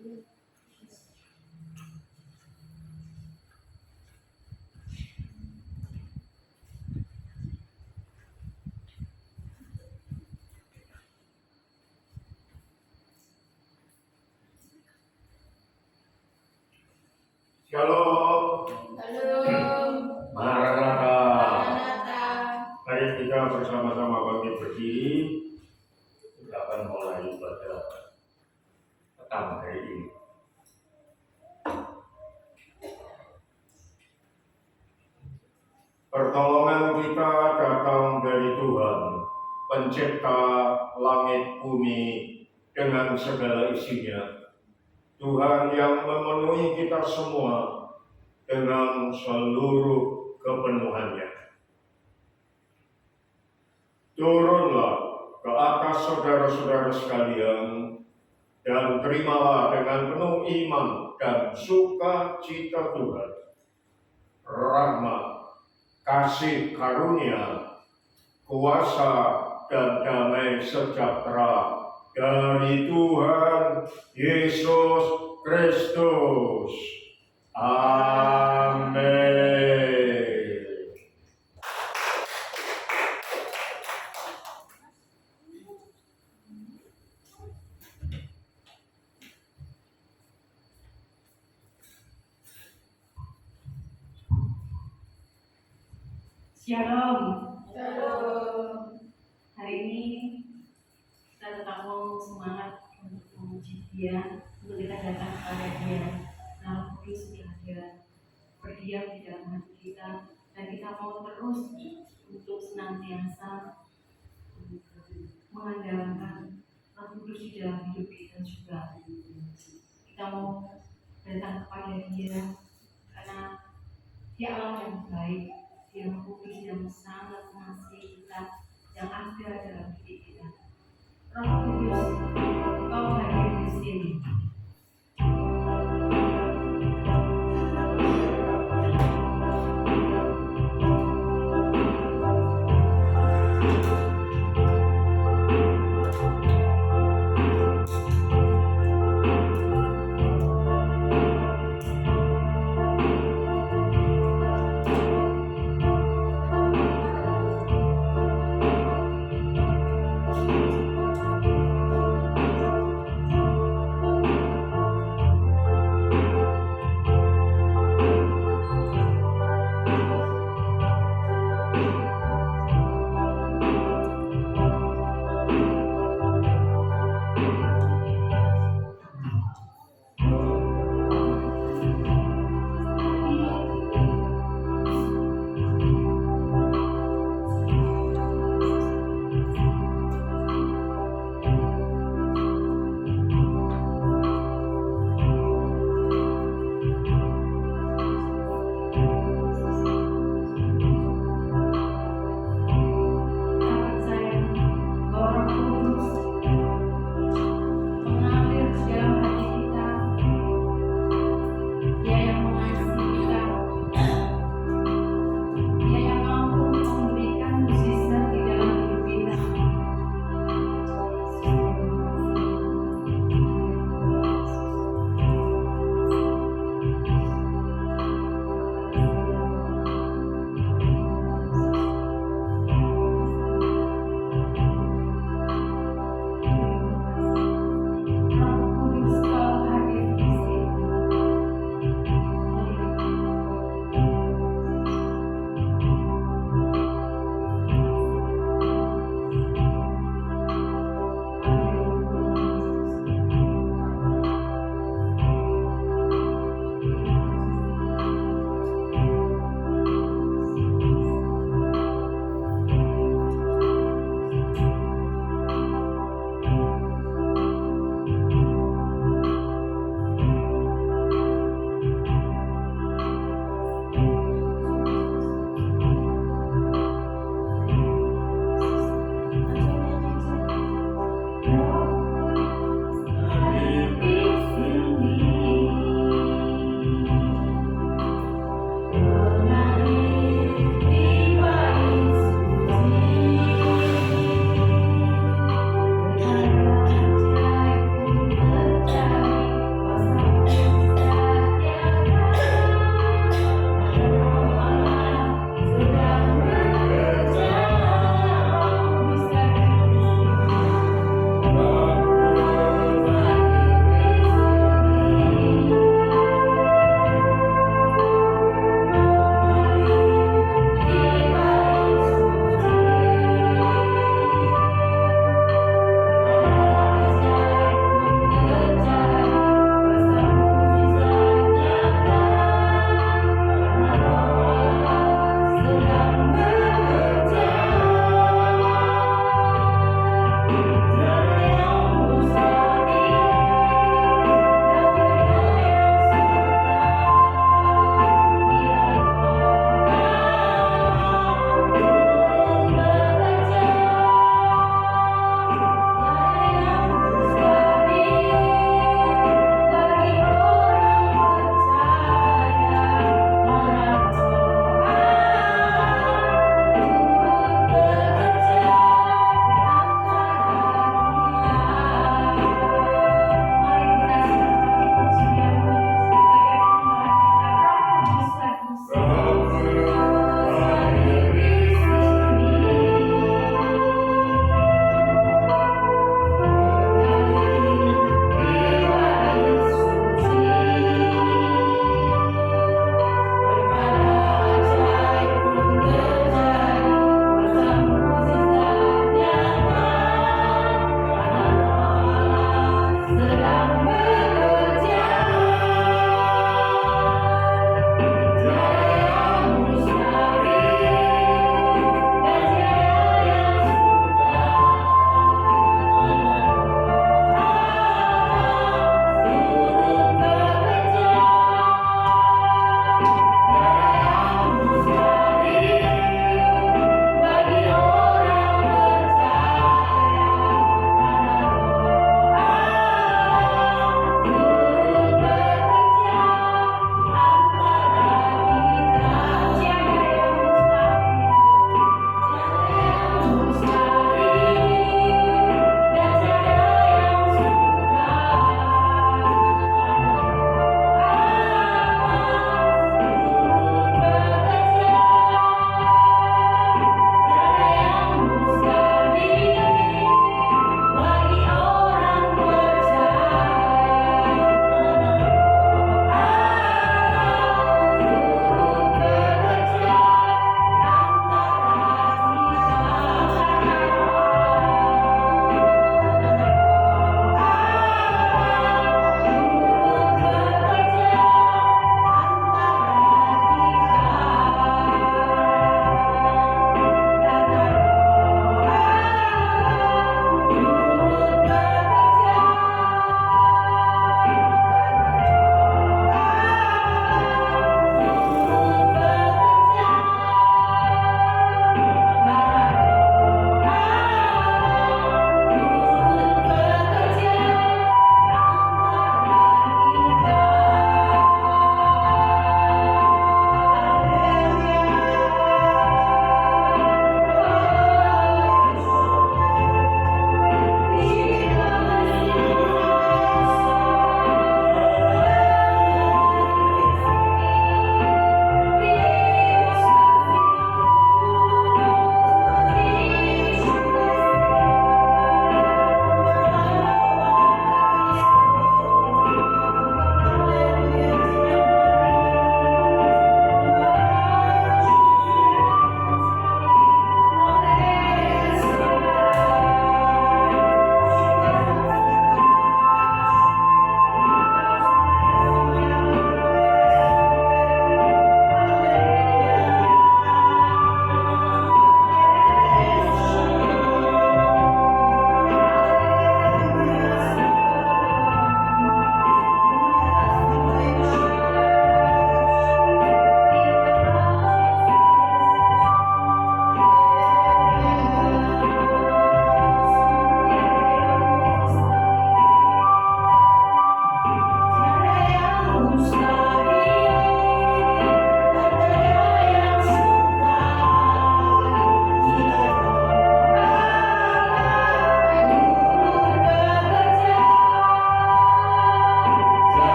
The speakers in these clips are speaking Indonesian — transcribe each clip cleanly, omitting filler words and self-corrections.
Shalom. Shalom. Maranatha. Maranatha. Mari kita bersama-sama bangkit berdiri. Kita akan mulai pada petang hari ini. Pertolongan kita datang dari Tuhan, Pencipta langit bumi dengan segala isinya. Tuhan yang memenuhi kita semua dengan seluruh kepenuhannya. Turunlah ke atas saudara-saudara sekalian dan terimalah dengan penuh iman dan sukacita Tuhan rahmat, kasih karunia, kuasa dan damai sejahtera dari Tuhan Yesus Kristus. Amin. Shalom. Shalom. Hari ini kita tetap mau semangat untuk memuji Dia, untuk kita datang kepada Dia. Roh Kudus yang ada berdiam di dalam hati kita, dan kita mau terus untuk senantiasa mengandalkan Roh Kudus di dalam hidup kita juga. Kita mau datang kepada Dia karena Dia Allah yang baik, yang kudus, yang sangat mengasihi kita, yang ada dalam hidup kita. Roh Kudus, Kau hadir di sini.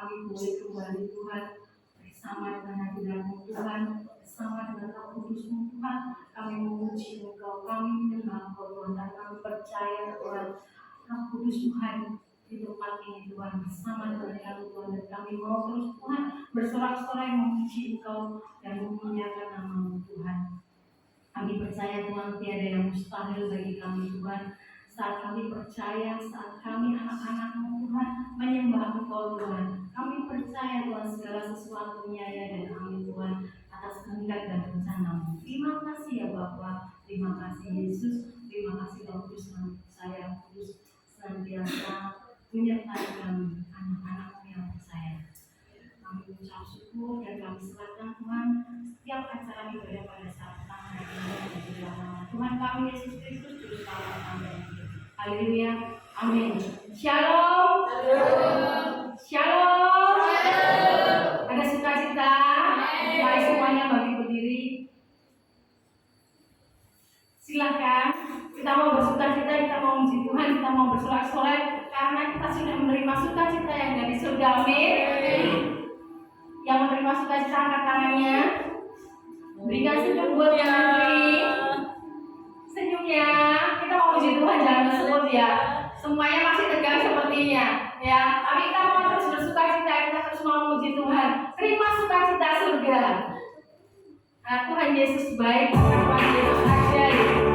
kami boleh kembali Tuhan bersama dengan hadirat-Mu Tuhan, bersama dengan Roh Kudus-Mu Tuhan. Kami memuji Engkau, kami menyembah Engkau Tuhan, dan kami percaya Tuhan Roh Kudus Tuhan di tempat ini Tuhan bersama dengan kami Tuhan, dan kami mau terus Tuhan bersorak-sorai memuji Engkau dan memuliakan nama-Mu Tuhan. Kami percaya Tuhan tiada yang mustahil bagi kami Tuhan. Saat kami percaya, saat kami anak-anak-Mu Tuhan menyembah Engkau Tuhan, kami percaya Tuhan segala sesuatunya ya dan kami Tuhan atas kehendak dan rencana-Mu. Terima kasih ya Bapa, terima kasih Yesus, terima kasih Roh Kudus yang saya kudus senantiasa menyertai kami anak-anak-Mu yang percaya. Kami mengucap syukur dan kami serahkan Tuhan setiap acara ibadah pada saat Tuhan di dalam nama Tuhan kami Yesus Kristus Juru Selamat kami. Haleluya, amin. Shalom, shalom. Ada sukacita. Mari semuanya bagi berdiri. Silakan. Kita mau bersukacita, kita mau memuji Tuhan, kita mau bersorak-sorai karena kita sudah menerima sukacita yang dari surga. Amin. Yang menerima sukacita angkat tangannya. Berikan senyum buat yang negeri. Senyumnya. Kita mau memuji Tuhan, jangan sebut ya. Semuanya masih tegang sepertinya, ya. Tapi kita mau terus bersukacita, kita terus mau memuji Tuhan. Terima sukacita surga. Nah, Tuhan Yesus baik, Tuhan Yesus ajaib.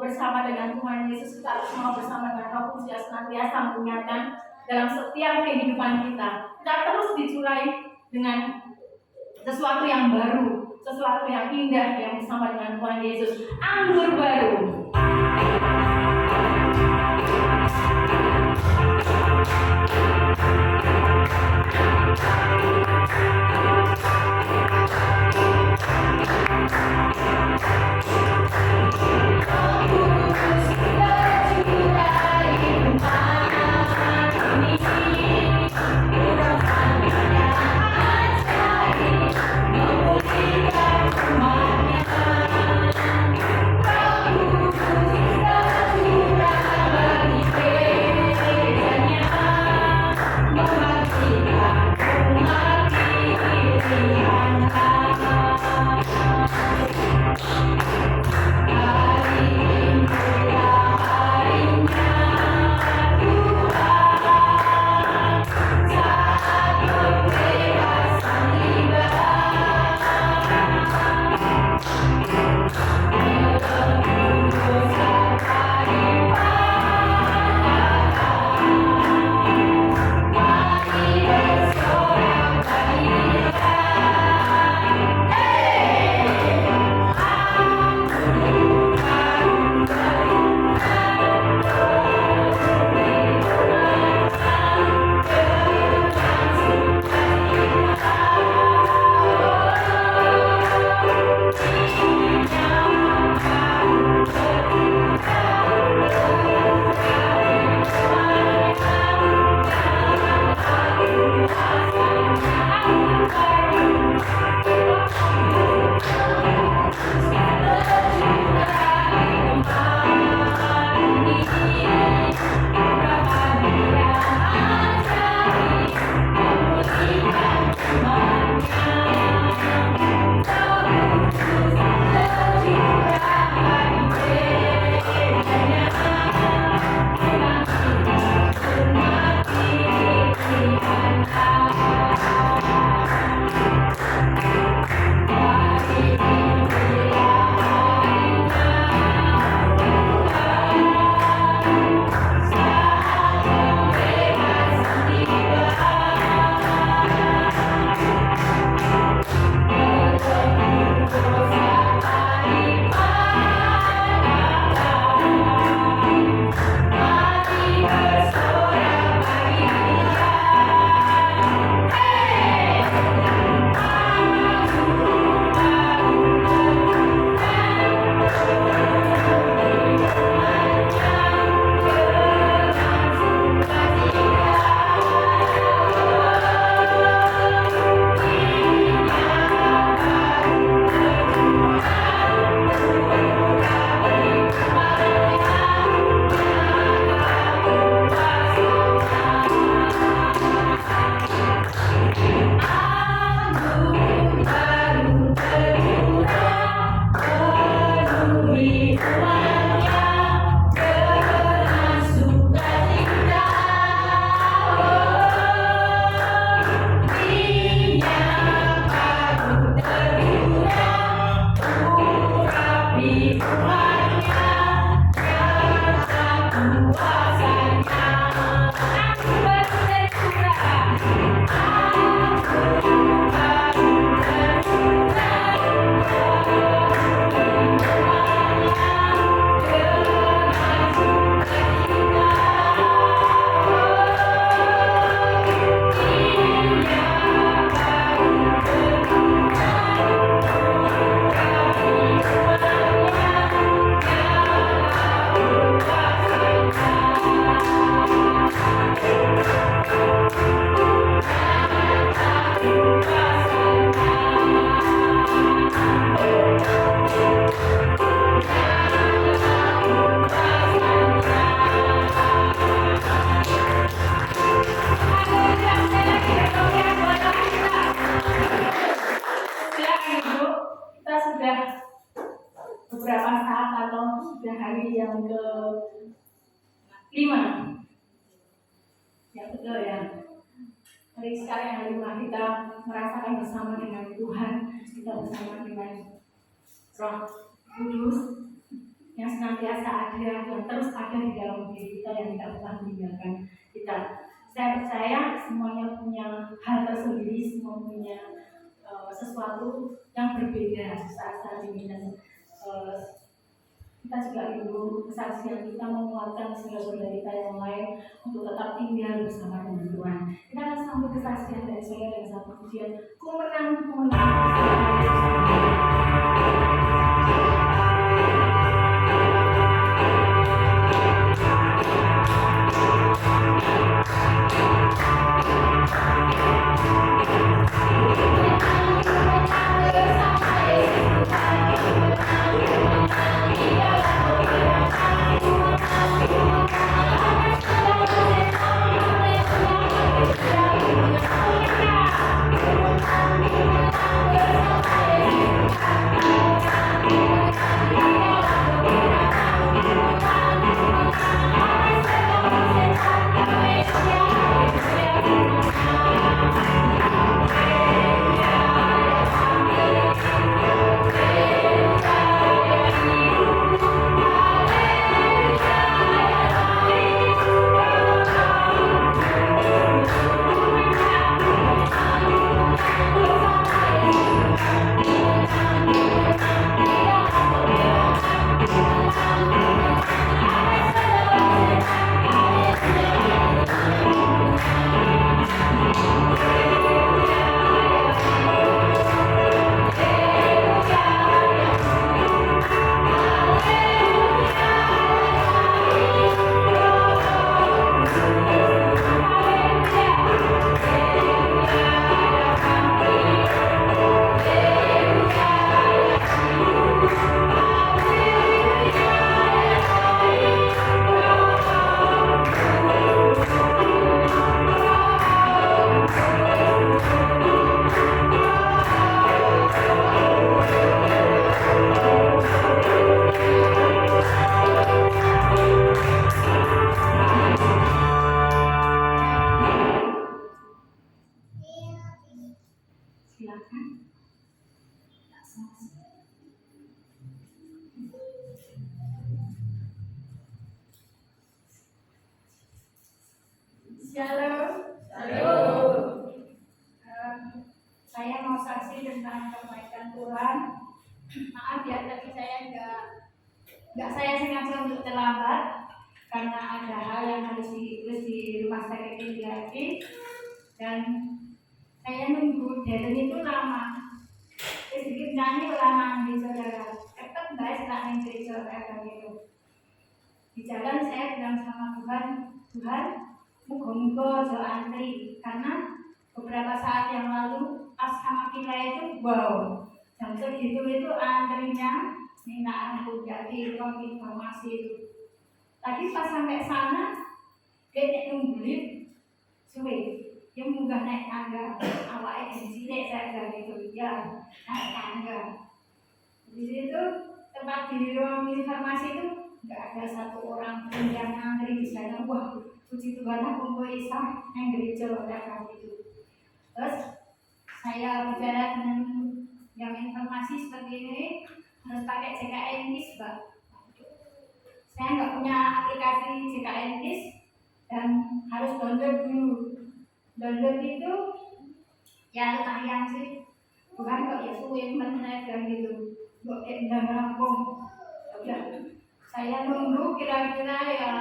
Bersama dengan Tuhan Yesus, kita harus mau bersama dengan Roh Kudus yang senantiasa mengingatkan dalam setiap kehidupan kita. Kita terus dicurai dengan sesuatu yang baru, sesuatu yang indah yang bersama dengan Tuhan Yesus. Anggur baru. Bagi 5. Ya betul ya. Mari sekali yang 5 kita merasakan bersama dengan Tuhan, kita bersama dengan Roh Kudus yang senantiasa ada, yang terus ada di dalam diri kita, yang tidak pernah meninggalkan kita. Saya percaya semuanya punya hal tersendiri, semua punya sesuatu yang berbeda saat ini, dan kita juga rindu kesaksian kita menguatkan saudara-saudara kita yang lain untuk tetap tinggal bersama dengan Tuhan. Kita akan sambut kesaksian dari saya dengan satu pujian, ku menang Shalom. Saya mau saksi tentang kebaikan Tuhan. Maaf ya, tapi saya nggak saya sengaja untuk terlambat karena ada hal yang harus diurus di rumah sakit ini lagi, dan saya nunggu dan itu lama. Sedikit nyanyi lama di saudara. Tetap baik setelah menteri saudara gitu. Di jalan saya bilang sama Tuhan, muga-muga aja antri, karena beberapa saat yang lalu pas sama kita itu jam segitu itu antrinya minta ampun, jadi ruang informasi itu. Tadi pas sampai sana dia nungguin suwe, yang munggah naik tangga, awalnya di sini saya bilang gitu, ya naik tangga. Di situ tempat di ruang informasi itu nggak ada satu orang pun yang ngantri di sana. Wah, puji Tuhan, aku mau isah yang gereja kayak gitu. Terus saya bicara dengan yang informasi seperti ini, harus pakai JKN KIS, Mbak. Saya nggak punya aplikasi JKN KIS dan harus download dulu. Download itu ya lumayan sih, bukan kok ya suwe menaik dan gitu, kok kayak udah rampung. Udah, saya nunggu kira-kira ya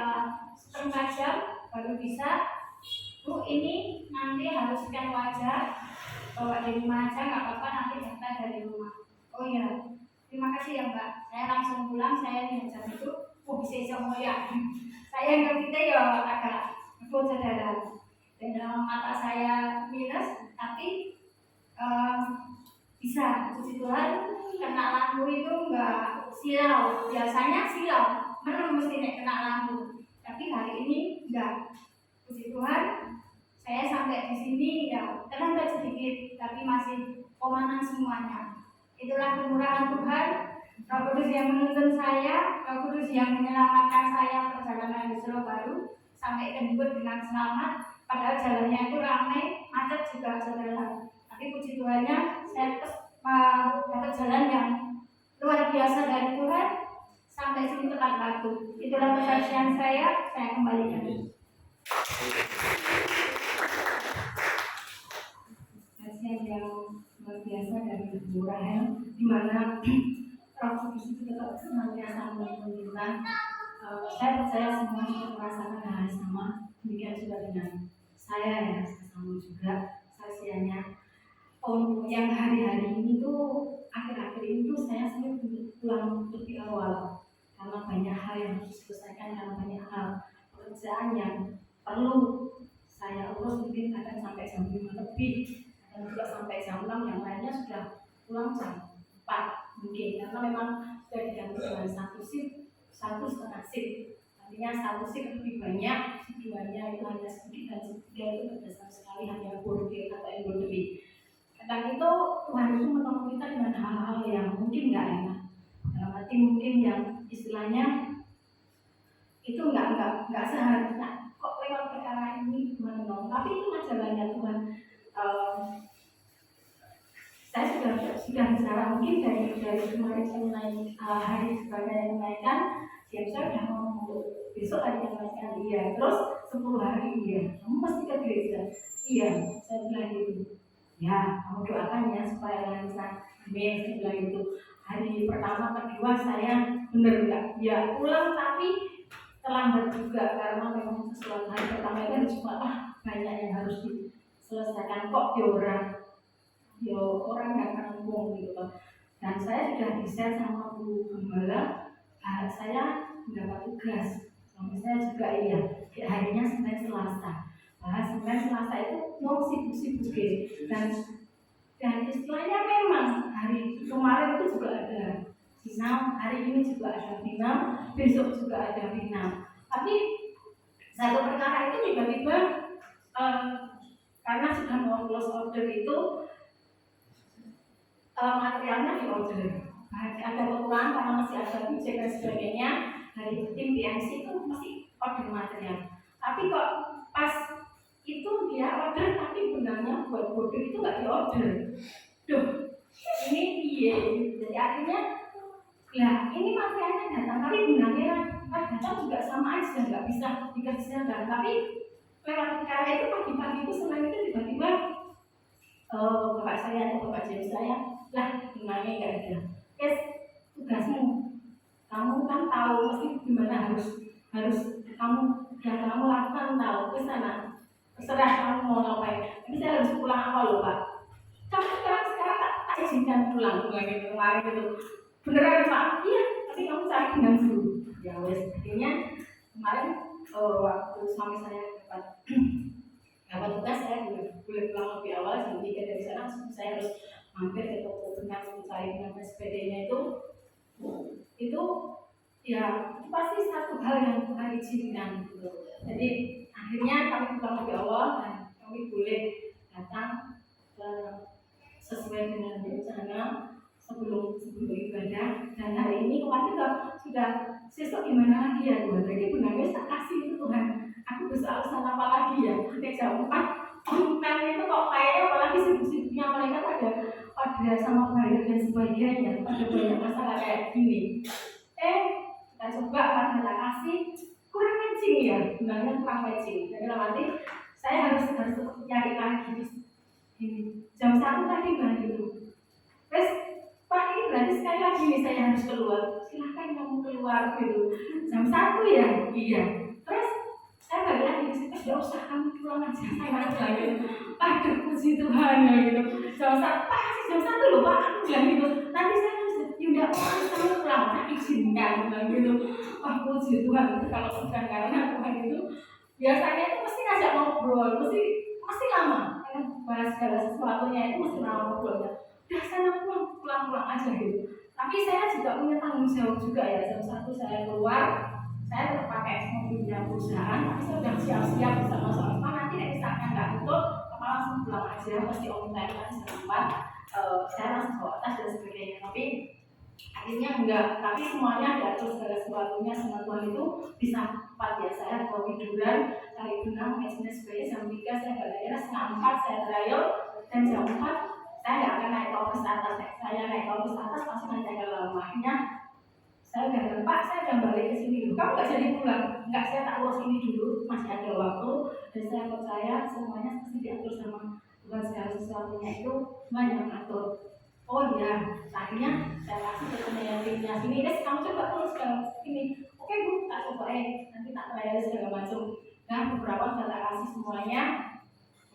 setengah jam baru bisa. Bu, ini nanti harus scan wajah, bawa di rumah aja nggak apa-apa, nanti daftar dari rumah. Oh iya, terima kasih ya Mbak. Saya langsung pulang, saya di jam itu, bisa semua ya. Saya nggak kita ya agak ikut saudara. Dan dalam mata saya minus, tapi bisa, puji Tuhan, kena lampu itu nggak silau. Biasanya silau, merem mesti kena lampu. Tapi hari ini enggak. Puji Tuhan, saya sampai di sini ya terlambat sedikit, tapi masih komandan semuanya. Itulah kemurahan Tuhan. Roh Kudus yang menuntun saya, Roh Kudus yang menyelamatkan saya perjalanan di Solo Baru sampai ke Jember dengan selamat. Padahal jalannya itu ramai, macet juga saudara. Tapi puji Tuhannya saya dapat jalan yang luar biasa dari Tuhan sampai sini tepat waktu. Itulah kesaksian saya kembalikan. Kesaksian yang luar biasa dari Ibu Rahel, di mana Roh Kudus itu tetap senantiasa menuntun kita. Saya percaya semua juga merasakan hal yang sama. Demikian juga dengan saya ya, sama juga saksiannya. Untuk yang hari-hari ini tuh akhir-akhir ini tuh saya sering pulang lebih awal karena banyak hal yang harus diselesaikan, karena banyak hal pekerjaan yang perlu saya urus, mungkin kadang sampai jam 5 lebih dan juga sampai jam 6, yang lainnya sudah pulang jam 4 mungkin, karena memang sudah diganti dengan satu setengah shift. Artinya satu shift lebih banyak, keduanya itu hanya sedikit, dan ketiga itu berdasar sekali hanya bordir atau embroidery. Kadang itu Tuhan itu menolong kita dengan hal-hal yang mungkin nggak enak, dalam arti mungkin yang istilahnya itu nggak seharusnya kok lewat perkara ini Tuhan menolong, tapi itu jalannya Tuhan. Saya sudah bicara mungkin dari kemarin mengenai hari sebagai yang menaikkan, siap saya sudah ngomong besok hari yang menaikkan, iya, terus 10 hari, iya, kamu pasti ke gereja, iya, saya bilang gitu. Ya, kamu doakan ya supaya lancar. Amin. Saya bilang itu. Hari pertama, kedua saya benar enggak? Ya pulang tapi terlambat juga karena memang sesuatu hari pertama itu harus cuma banyak yang harus diselesaikan kok ya orang yang kampung gitu kan. Dan saya sudah di-share sama Bu Gembala, saya mendapat tugas. Suami saya juga iya. Harinya Senin Selasa. Senin Selasa itu mau sibuk-sibuk dan istilahnya memang hari kemarin itu juga ada final, hari ini juga ada final, besok juga ada final. Tapi satu perkara itu tiba-tiba karena sudah mau close order itu materialnya di order. Ada kekurangan karena masih ada budget dan sebagainya, dari tim PMC itu masih order material. Tapi kok pas itu dia order, tapi benarnya buat border itu nggak diorder. Duh, ini iya. Jadi artinya, ya ini materialnya datang, tapi benarnya datang juga sama aja, nggak bisa dikerjakan. Tapi lewat perkara itu pagi-pagi itu selain itu tiba-tiba bapak saya atau bapak James saya, lah benarnya nggak ada. Kes tugasmu, kamu kan tahu mesti gimana harus kamu lakukan, tahu ke sana. Terserah kamu mau ngapain. Tapi saya harus pulang awal loh Pak. Kamu sekarang tak izinkan pulang lagi kemarin itu. Beneran Pak? Iya. Tapi kamu cari dengan dulu. Ya wes. Akhirnya kemarin waktu suami saya dapat tugas, saya boleh pulang lebih awal jam 3 dari sana. Saya harus mampir ke toko bekas mencari dengan sepedanya itu ya pasti satu hal yang Tuhan izinkan gitu. Jadi akhirnya kami pulang lebih awal dan kami boleh datang sesuai dengan rencana sebelum ibadah. Dan hari ini kemarin sudah sesok gimana lagi ya Tuhan. Jadi benar-benar tak kasih itu Tuhan. Aku bisa alasan apa lagi ya? Nanti jam 4 online itu kok kayaknya apalagi sibuk-sibuknya mereka pada sama bayar dan sebagainya. Pada banyak masalah kayak gini. Kita coba karena tak kasih kurang matching ya, sebenarnya kurang matching. Jadi nanti saya harus cari lagi jam 1 tadi Mbak gitu. Terus Pak ini berarti sekali lagi nih saya harus keluar. Silahkan kamu keluar gitu. Jam 1 ya, iya. Terus saya balik lagi ke situ, tidak usah kamu pulang aja, saya harus lagi. Aduh puji Tuhan ya gitu. Jam 1, Pak kasih jam 1 loh Pak, aku bilang gitu. Nanti saya harus yaudah orang kamu pulang, tak izinkan bilang gitu. Wah puji Tuhan, kalau bukan karena Tuhan itu biasanya itu mesti ngajak ngobrol, mesti lama. Karena bahas segala sesuatunya itu mesti lama ngobrolnya. Udah sana pulang aja gitu. Tapi saya juga punya tanggung jawab juga ya. Jam 1 saya keluar, saya tetap pakai mobilnya perusahaan, tapi saya sudah siap-siap bersama sama nanti dari saatnya nggak tutup, apa langsung pulang aja, pasti on time kan jam 4. Saya langsung bawa tas dan sebagainya. Tapi Akhirnya enggak, tapi semuanya diatur segala sesuatunya sama Tuhan itu bisa 4 ya. Saya mau tiduran, cari benang, SNSB, jam 3 saya belajar, setengah 4 saya trial, dan jam 4 saya nggak akan naik ke office atas. Saya naik ke office atas pasti nanti agak lama. Akhirnya saya bilang, Pak, saya udah balik ke sini dulu. Kamu nggak jadi pulang? Enggak, saya tak urus ini dulu, masih ada waktu. Dan saya percaya semuanya pasti diatur sama Tuhan, segala sesuatunya itu Tuhan yang atur. Oh ya, akhirnya saya kasih ke timnya sini, Des, kamu coba terus ke sini. Oke Bu, tak coba nanti tak layari segala macam. Nah, beberapa sudah tak kasih semuanya.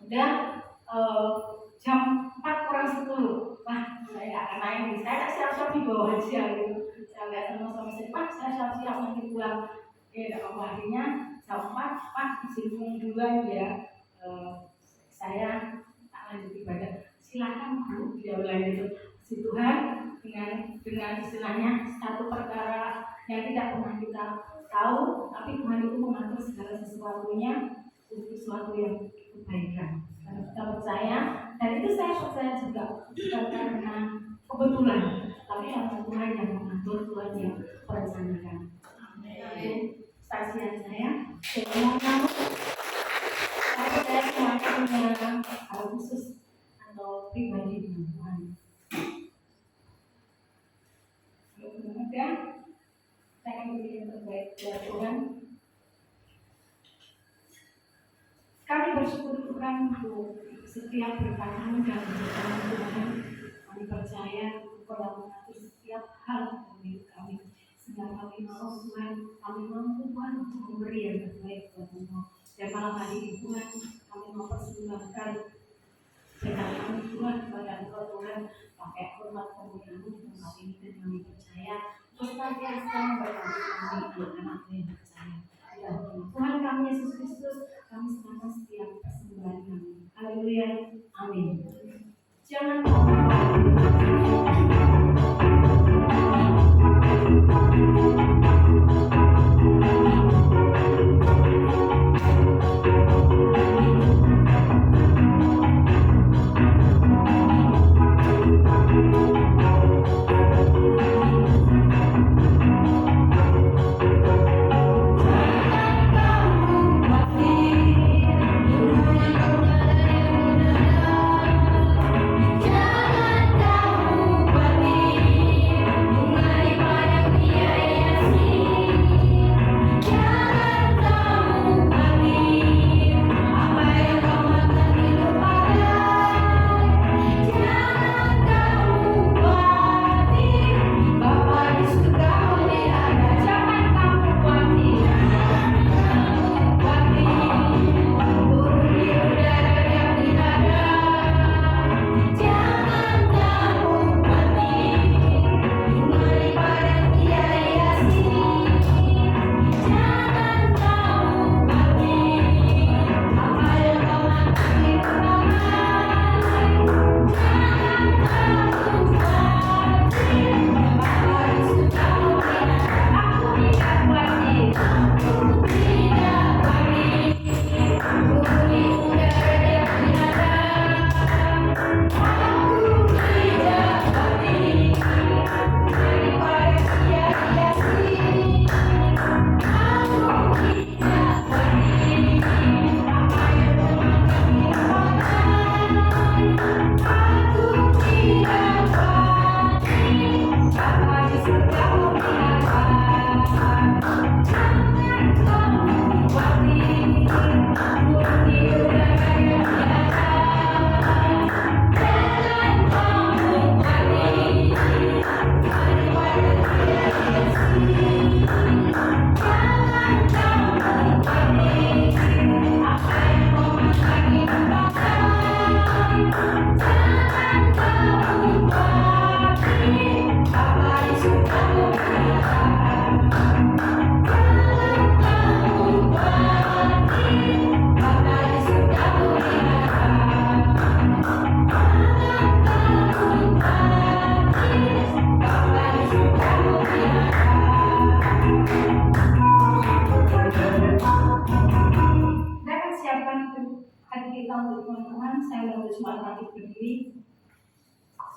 Udah jam 4 kurang 10. Wah, saya nggak akan naik. Saya tak siap-siap di bawah aja gitu. Saya nggak sama istri, Pak, saya siap-siap nanti pulang. Oke, tidak apa, akhirnya jam 4, Pak, izin duluan ya. Saya tak lanjut ibadah. Silakan Bu, dia bilang gitu. Si Tuhan dengan istilahnya satu perkara yang tidak pernah kita tahu, tapi Tuhan itu mengatur segala sesuatunya untuk sesuatu yang kebaikan. Karena kita percaya, dan itu saya percaya juga bukan karena kebetulan, tapi karena Tuhan yang mengatur, Tuhan yang merencanakan. Itu saksian saya. Semuanya saya semuanya punya hal khusus atau pribadi dengan Tuhan. Kemudian saya akan beri yang terbaik buat Tuhan. Kami bersyukur Tuhan untuk setiap berkat kami dan berkat Tuhan. Kami percaya Tuhan yang mengatur setiap hal dalam hidup kami. Sehingga kami mau Tuhan, kami mampu Tuhan untuk memberi yang terbaik buat Tuhan. Dan malam hari ini Tuhan, kami mau persembahkan berkat kami Tuhan kepada Engkau Tuhan, pakai hormat kemuliaan-Mu tempat ini, dan kami percaya senantiasa memberkati kami anak-anak-Mu yang percaya. Ya Tuhan kami Yesus Kristus, kami serahkan setiap persembahan kami. Haleluya, amin. Jangan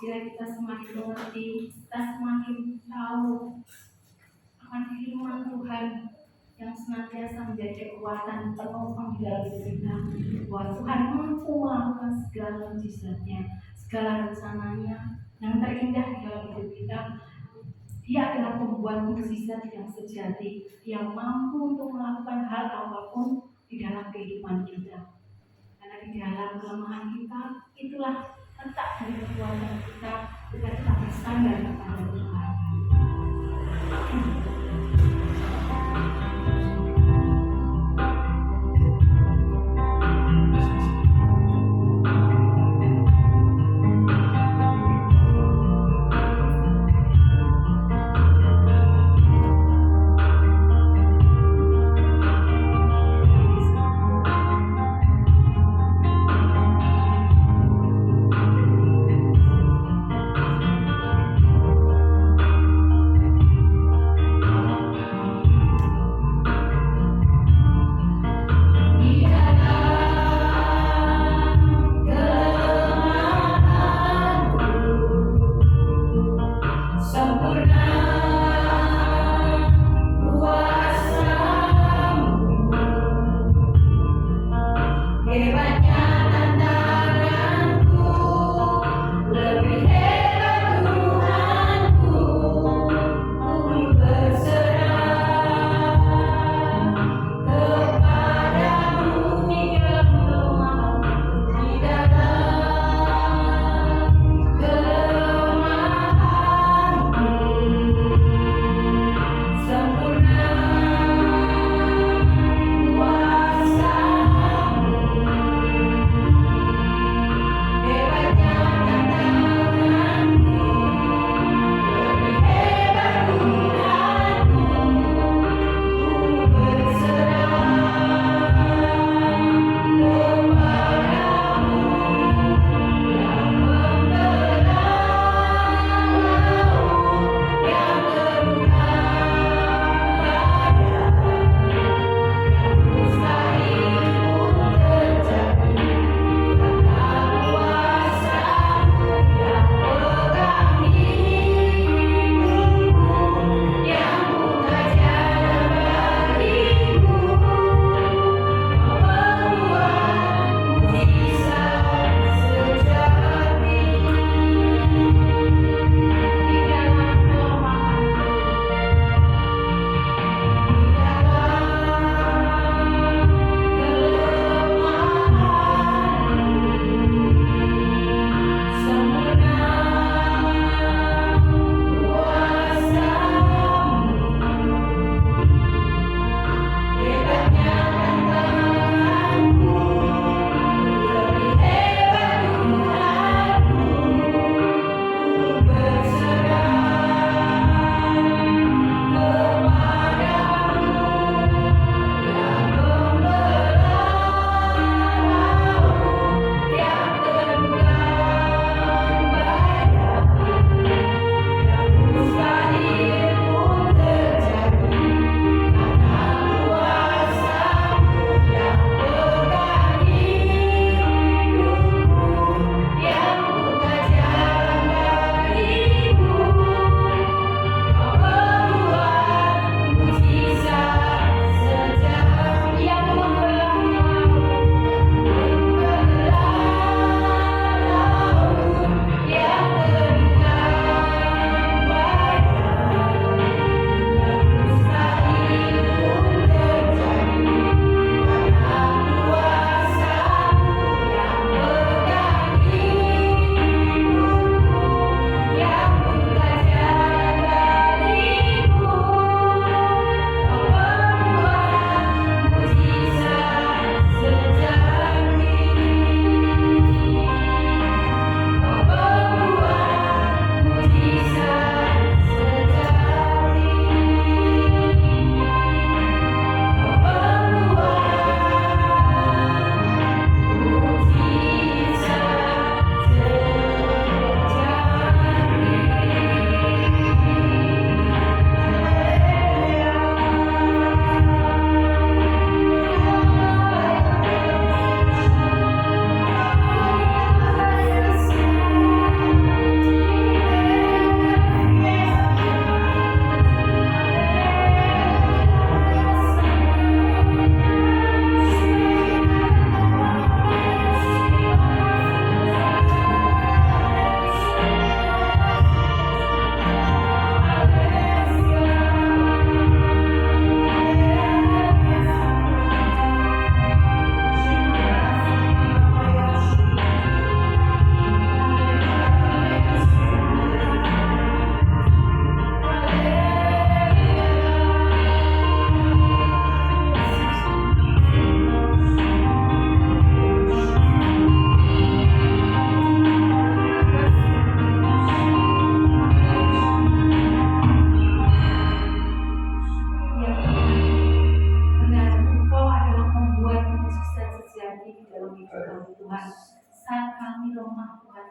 Bila kita semakin mengerti, kita semakin tahu akan firman Tuhan yang senantiasa menjadi kekuatan penopang di dalam hidup kita, bahwa Tuhan mampu melakukan segala mujizatnya, segala rencananya yang terindah di dalam hidup kita. Dia adalah pembuat mukjizat yang sejati, yang mampu untuk melakukan hal apapun di dalam kehidupan kita. Karena di dalam kelemahan kita, itulah letak dari kekuatan kita kita bersandar kepada Tuhan. kami lemah Tuhan.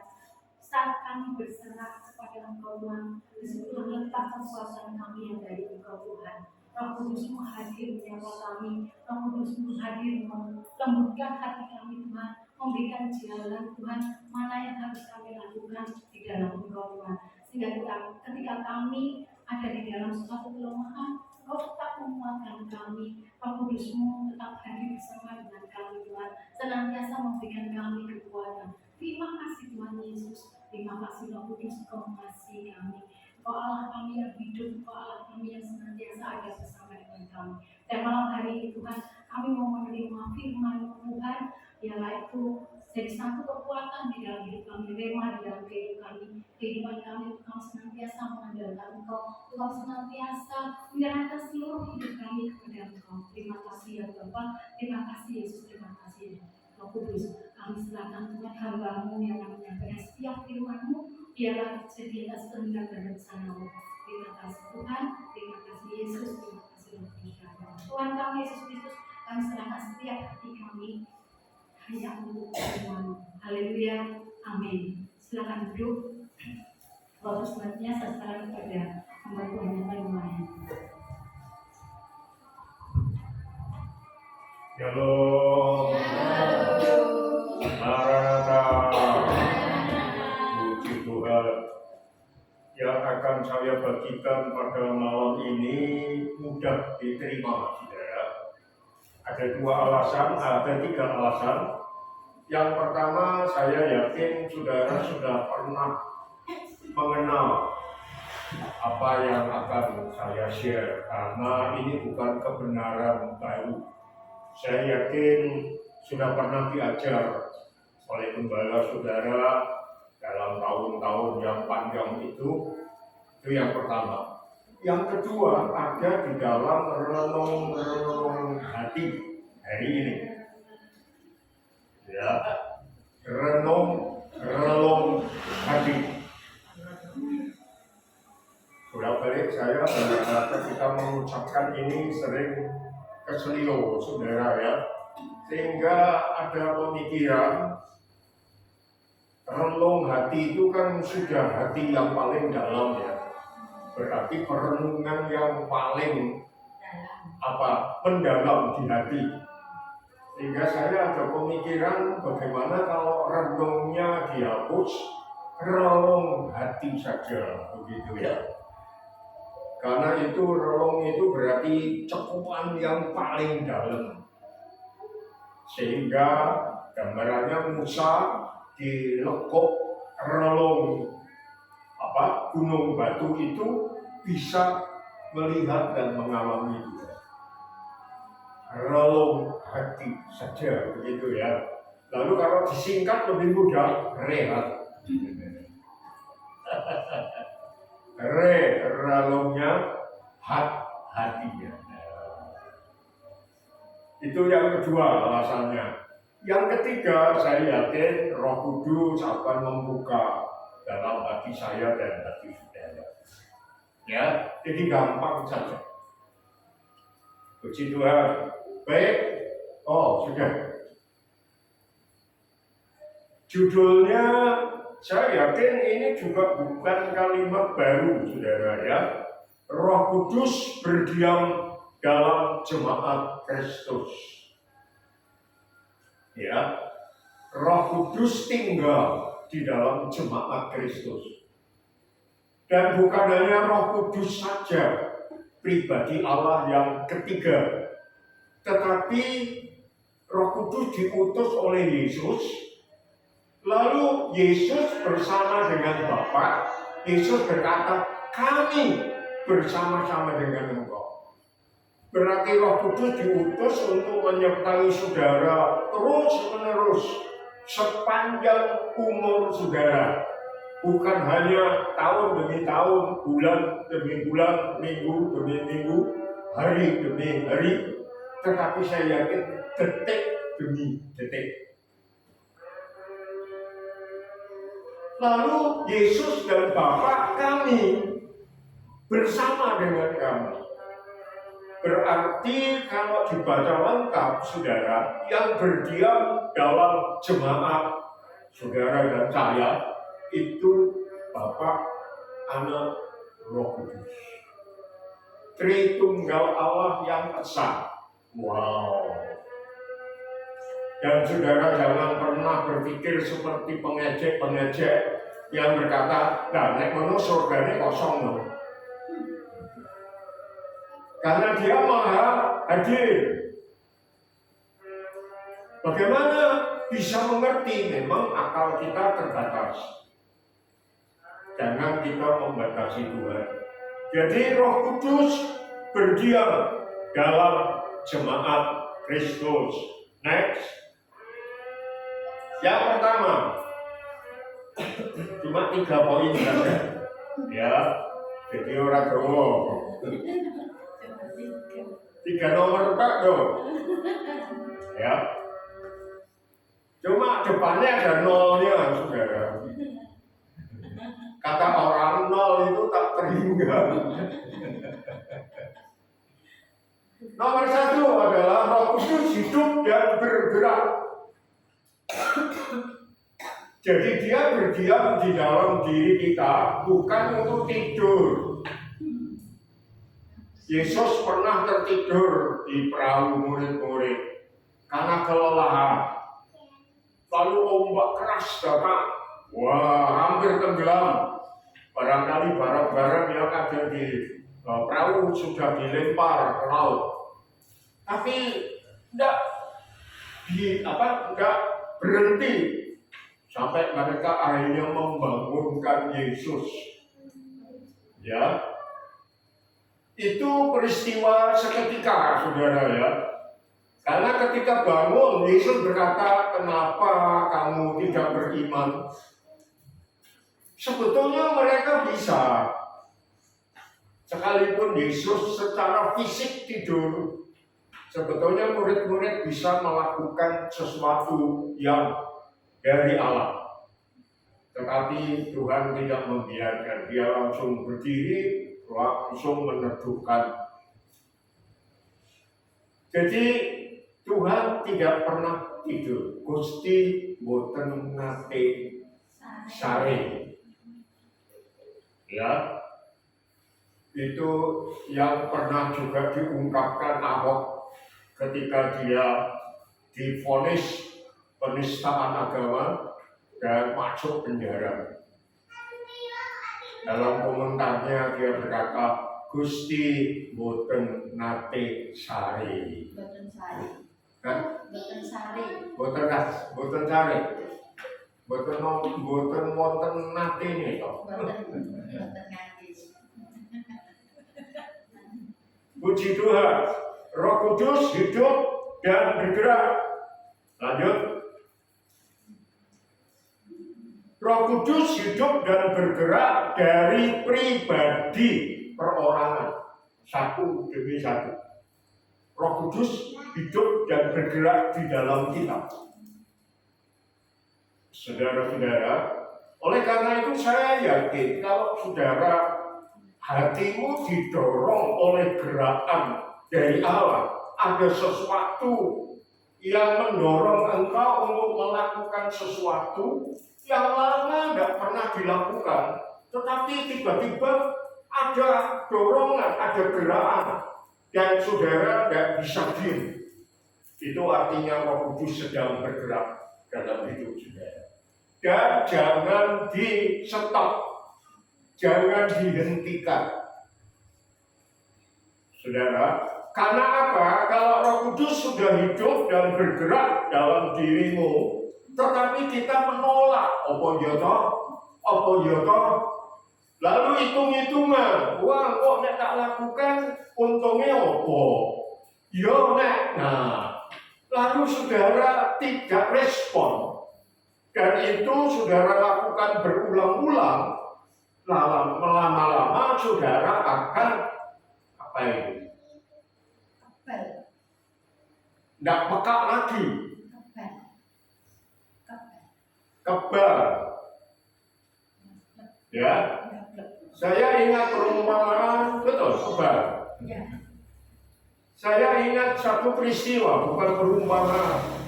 Saat kami berserah kepada Engkau Tuhan, disitulah letak kekuatan kami yang dari Engkau Tuhan. Roh Kudus-Mu hadir menyapa kami, Roh Kudus-Mu hadir melembutkan hati kami Tuhan, memberikan jalan Tuhan, mana yang harus kami lakukan di dalam Engkau Tuhan. Sehingga ketika kami ada di dalam suatu kelemahan, Engkau tetap menguatkan kami, Roh Kudus-Mu tetap hadir bersama dengan kami Tuhan, senantiasa memberikan kami kekuatan. Terima kasih Tuhan Yesus, terima kasih Roh Kudus, Engkau mengasihi kami. Engkau Allah kami yang hidup, Engkau Allah kami yang senantiasa ada bersama dengan kami. Dan malam hari ini Tuhan, kami mau menerima firman Tuhan, ialah itu jadi satu kekuatan di dalam hidup kami, rema di dalam kehidupan kami. Engkau senantiasa mengandalkan Engkau, Engkau senantiasa menyerahkan seluruh hidup kami kepada Engkau. Terima kasih ya Bapa, terima kasih Yesus, terima kasih Roh Kudus. Kami serahkan Tuhan hamba-Mu yang menyampaikan setiap firman-Mu, biarlah terjadi atas kehendak dan rencana-Mu. Terima kasih Tuhan, terima kasih Yesus, terima kasih Roh Kudus. Tuhan kami Yesus Kristus, kami serahkan setiap hati kami hanya untuk firman-Mu. Haleluya, amin. Silakan duduk. Waktu selanjutnya saya serahkan kepada hamba Tuhan yang lain. Shalom. Maranatha. Puji Tuhan. Yang akan saya bagikan pada malam ini mudah diterima, saudara. Ada tiga alasan. Yang pertama, saya yakin saudara sudah pernah mengenal apa yang akan saya share, karena ini bukan kebenaran baru. Saya yakin sudah pernah diajar oleh gembala saudara dalam tahun-tahun yang panjang itu yang pertama. Yang kedua, ada di dalam renung-renung hati hari ini. Ya, renung hati. Bolak-balik saya ketika mengucapkan ini sering keselio, saudara ya, sehingga ada pemikiran relung hati itu kan sudah hati yang paling dalam ya, berarti perenungan yang paling mendalam di hati. Sehingga saya ada pemikiran bagaimana kalau renungnya dihapus, relung hati saja, begitu ya. Karena itu relung itu berarti cakupan yang paling dalam. Sehingga gambarannya Musa dilekuk relung gunung batu itu bisa melihat dan mengalami itu. Relung hati saja, begitu ya. Lalu kalau disingkat lebih mudah, rehat. Relungnya hatinya. Itu yang kedua alasannya. Yang ketiga, saya yakin Roh Kudus akan membuka dalam hati saya dan hati saudara. Ya, jadi gampang saja. Puji Tuhan. Baik. Oh, sudah. Judulnya, saya yakin ini juga bukan kalimat baru, saudara ya. Roh Kudus berdiam dalam jemaat Kristus. Ya, Roh Kudus tinggal di dalam jemaat Kristus. Dan bukan hanya Roh Kudus saja, pribadi Allah yang ketiga, tetapi Roh Kudus diutus oleh Yesus. Lalu Yesus bersama dengan Bapa, Yesus berkata, kami bersama-sama dengan engkau. Berarti Roh Kudus diutus untuk menyertai saudara terus-menerus sepanjang umur saudara. Bukan hanya tahun demi tahun, bulan demi bulan, minggu demi minggu, hari demi hari, tetapi saya yakin detik demi detik. Lalu Yesus dan Bapa kami bersama dengan kami. Berarti kalau dibaca lengkap, saudara, yang berdiam dalam jemaat saudara dan saya itu Bapa, Anak, Roh Kudus. Tritunggal Allah yang esa. Wow. Dan saudara jangan pernah berpikir seperti pengejek-pengejek yang berkata, nah nek ngono surgane kosong loh. Karena dia maha hadir. Bagaimana bisa mengerti? Memang akal kita terbatas. Jangan kita membatasi Tuhan. Jadi Roh Kudus berdiam dalam jemaat Kristus. Next. Yang pertama, cuma 3 poin saja. Ya, jadi orang tua. 3 nomor tak dong. Ya. Cuma depannya ada nolnya, saudara. Kata orang nol itu tak terhingga. Nomor 1 adalah Roh Kudus hidup dan bergerak. Jadi dia berdiam di dalam diri kita bukan untuk tidur. Yesus pernah tertidur di perahu murid-murid karena kelelahan. Lalu ombak keras datang. Wah, hampir tenggelam. Barangkali barang-barang yang ada di perahu sudah dilempar ke laut. Tapi tidak berhenti sampai mereka akhirnya membangunkan Yesus. Ya, itu peristiwa seketika, saudara ya. Karena ketika bangun, Yesus berkata, kenapa kamu tidak beriman? Sebetulnya mereka bisa. Sekalipun Yesus secara fisik tidur, sebetulnya murid-murid bisa melakukan sesuatu yang dari Allah. Tetapi Tuhan tidak membiarkan. Dia langsung berdiri, langsung meneduhkan. Jadi Tuhan tidak pernah tidur. Gusti boten nate sare. Ya, itu yang pernah juga diungkapkan Ahok ketika dia divonis penistaan agama dan masuk penjara. Dalam komentarnya dia berkata, Gusti boten nate sare. Boten sari. Hah? Boten sari. Boten sare. Boten wonten nate nih toh. Boten nganti. Puji Tuhan, Roh Kudus hidup dan bergerak. Lanjut. Roh Kudus hidup dan bergerak dari pribadi perorangan, satu demi satu. Roh Kudus hidup dan bergerak di dalam kita. Saudara-saudara, oleh karena itu saya yakin kalau saudara hatimu didorong oleh gerakan dari Allah, ada sesuatu yang mendorong engkau untuk melakukan sesuatu yang lama tidak pernah dilakukan, tetapi tiba-tiba ada dorongan, ada gerakan, dan saudara tidak bisa diam. Itu artinya Roh Kudus sedang bergerak dalam hidup saudara. Dan jangan di-stop, jangan dihentikan. Saudara, karena apa? Kalau Roh Kudus sudah hidup dan bergerak dalam dirimu, tetapi kita menolak, apa ya toh? Lalu hitung-hitungan, wah kok nek tak lakukan, untungnya apa? Ya nek, nah, lalu saudara tidak respon. Dan itu saudara lakukan berulang-ulang, lama-lama saudara akan apa itu? Tidak peka lagi. Kebal. Ya. Saya ingat perumpamaan, betul, kebal. Saya ingat satu peristiwa, bukan perumpamaan.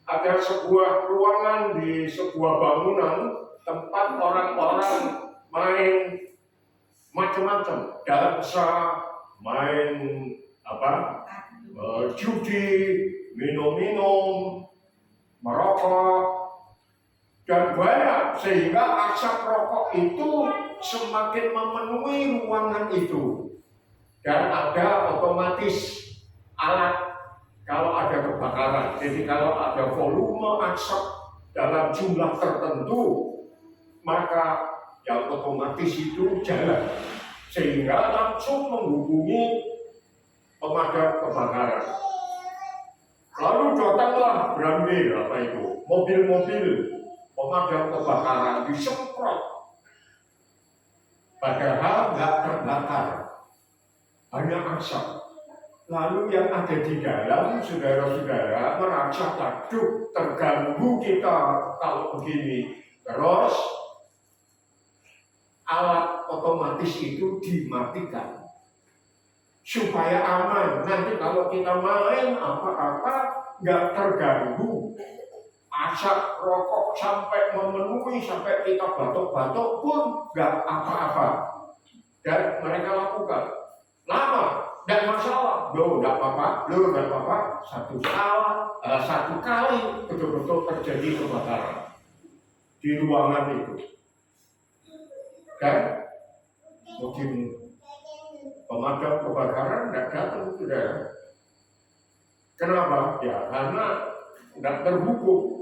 ada sebuah ruangan di sebuah bangunan tempat orang-orang main macam-macam, dansa, main judi, minum-minum, merokok, dan banyak, sehingga asap rokok itu semakin memenuhi ruangan itu. Dan ada otomatis alat kalau ada kebakaran. Jadi kalau ada volume asap dalam jumlah tertentu, maka yang otomatis itu jalan, sehingga langsung menghubungi pemadam kebakaran. Lalu datanglah Brambil, mobil-mobil pemadam kebakaran disemprot, padahal nggak terbakar, hanya asap. Lalu yang ada di dalam, saudara-saudara, merasa takut, terganggu kita kalau begini. Terus alat otomatis itu dimatikan supaya aman. Nanti kalau kita main apa-apa nggak terganggu. Asap rokok sampai memenuhi, sampai kita batuk-batuk pun nggak apa-apa. Dan mereka lakukan lama, nggak masalah. Nggak apa-apa. Satu kali betul-betul terjadi kebakaran di ruangan itu. Dan mungkin pemadam kebakaran nggak datang, saudara. Kenapa? Ya karena nggak terhubung.